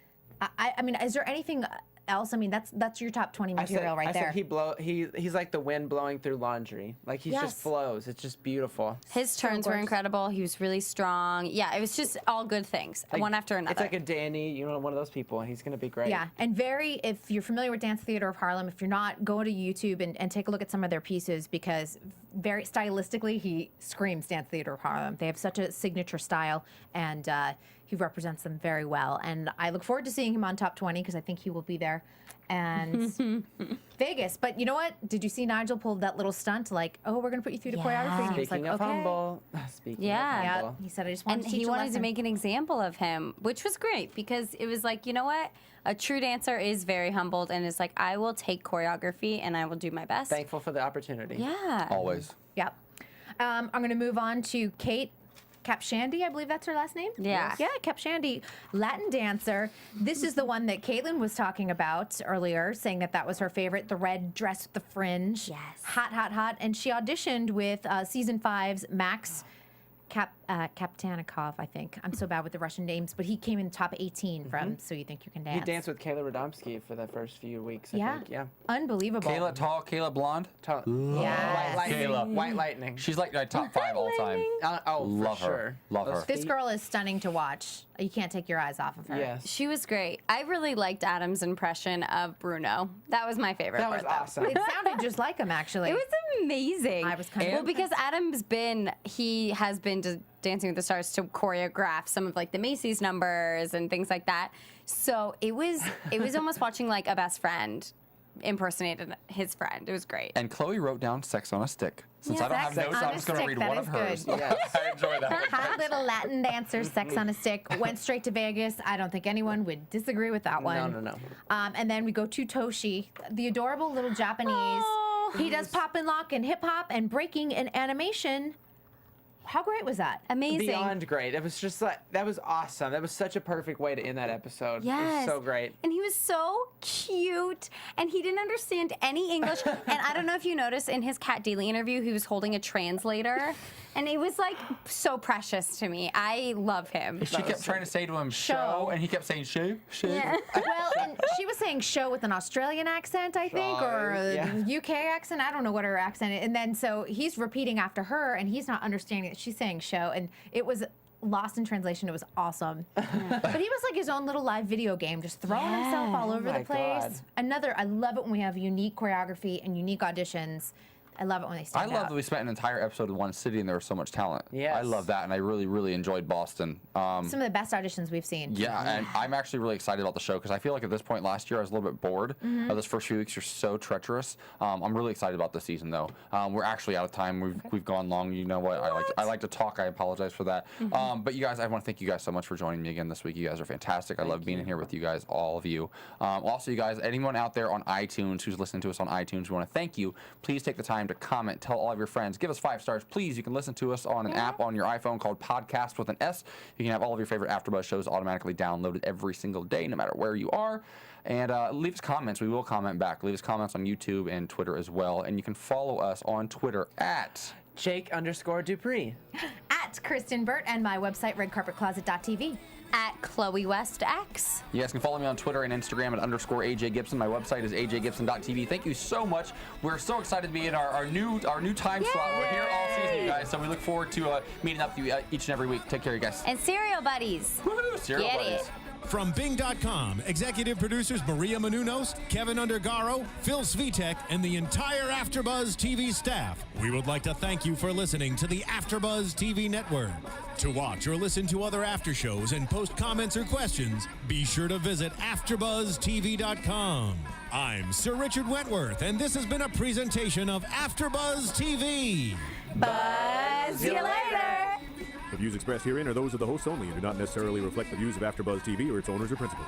I mean, is there anything else? I mean, that's your top 20 material right there. I said he's like the wind blowing through laundry. Like he just flows. It's just beautiful. His turns were incredible. He was really strong. Yeah, it was just all good things, like, one after another. It's like a Danny, one of those people. He's going to be great. Yeah, and if you're familiar with Dance Theater of Harlem, if you're not, go to YouTube and take a look at some of their pieces, because very stylistically, he screams Dance Theater of Harlem. They have such a signature style, and he represents them very well. And I look forward to seeing him on Top 20, because I think he will be there. And Vegas. But you know what? Did you see Nigel pull that little stunt? Like, oh, we're going to put you through the choreography. And he was like, Speaking of humble. Speaking of humble. He said, I just wanted to teach he you a wanted to lesson. make an example of him, which was great, because it was like, you know what? A true dancer is very humbled and is like, I will take choreography and I will do my best. Thankful for the opportunity. Yeah. Always. Yep. I'm going to move on to Kate Capshandy, I believe that's her last name. Yeah. Yeah, Capshandy, Latin dancer. This is the one that Caitlin was talking about earlier, saying that was her favorite, the red dress with the fringe. Yes. Hot, hot, hot. And she auditioned with season 5's Max Kaptanikov, I think. I'm so bad with the Russian names, but he came in top 18 from So You Think You Can Dance. He danced with Kayla Radomski for the first few weeks, I think. Yeah. Unbelievable. Kayla tall, Kayla blonde. Tall. Yes. White Lightning. She's like my top 5 all time. Love for her. Sure. Love her. This girl is stunning to watch. You can't take your eyes off of her. Yes. She was great. I really liked Adam's impression of Bruno. That was my favorite That part, was awesome. It sounded just like him, actually. It was amazing. I was kind of well, because he has been to Dancing with the Stars to choreograph some of like the Macy's numbers and things like that. So it was almost watching like a best friend impersonated his friend. It was great. And Chloe wrote down "Sex on a Stick." Since I don't have notes, I'm just going to read one of hers. Yes. I enjoy that. Hot little Latin dancer, Sex on a Stick, went straight to Vegas. I don't think anyone would disagree with that one. No. And then we go to Toshi, the adorable little Japanese. Oh. He does pop and lock and hip hop and breaking and animation. How great was that? Amazing. Beyond great. It was just like, that was awesome. That was such a perfect way to end that episode. Yes. It was so great. And he was so cute. And he didn't understand any English. And I don't know if you noticed in his Kat Daly interview, he was holding a translator. And it was like so precious to me. I love him. She kept trying to say to him show, and he kept saying show. Yeah. Well, and she was saying show with an Australian accent, I think, or a UK accent. I don't know what her accent is. And then so he's repeating after her, and he's not understanding that she's saying show. And it was lost in translation. It was awesome. But he was like his own little live video game, just throwing himself all over the place. God. I love it when we have unique choreography and unique auditions. I love it when they stand I love out. that we spent an entire episode in one city and there was so much talent. Yes. I love that, and I really, really enjoyed Boston. Some of the best auditions we've seen. Yeah, and I'm actually really excited about the show because I feel like at this point last year I was a little bit bored. Those first few weeks are so treacherous. I'm really excited about this season though. We're actually out of time. We've gone long. You know what? I like to talk. I apologize for that. But you guys, I want to thank you guys so much for joining me again this week. You guys are fantastic. I love being in here with you guys, all of you. Also, you guys, anyone out there on iTunes who's listening to us on iTunes, we want to thank you. Please take the time to comment, tell all of your friends, give us 5 stars, please. You can listen to us on an app on your iPhone called Podcast with an S. You can have all of your favorite AfterBuzz shows automatically downloaded every single day, no matter where you are. And leave us comments. We will comment back. Leave us comments on YouTube and Twitter as well. And you can follow us on Twitter at Jake_Dupree. At Kristyn Burtt and my website, redcarpetcloset.tv. At Chloe West X. You guys can follow me on Twitter and Instagram at _AJ Gibson. My website is ajgibson.tv. Thank you so much. We're so excited to be in our new time slot. We're here all season, you guys. So we look forward to meeting up with you each and every week. Take care, you guys. And Cereal Buddies. Woo-hoo, Cereal Get Buddies. it. From Bing.com, executive producers Maria Menounos, Kevin Undergaro, Phil Svitek, and the entire AfterBuzz TV staff, we would like to thank you for listening to the AfterBuzz TV network. To watch or listen to other after shows and post comments or questions, be sure to visit AfterBuzzTV.com. I'm Sir Richard Wentworth, and this has been a presentation of AfterBuzz TV. Buzz you later. The views expressed herein are those of the hosts only and do not necessarily reflect the views of AfterBuzz TV or its owners or principals.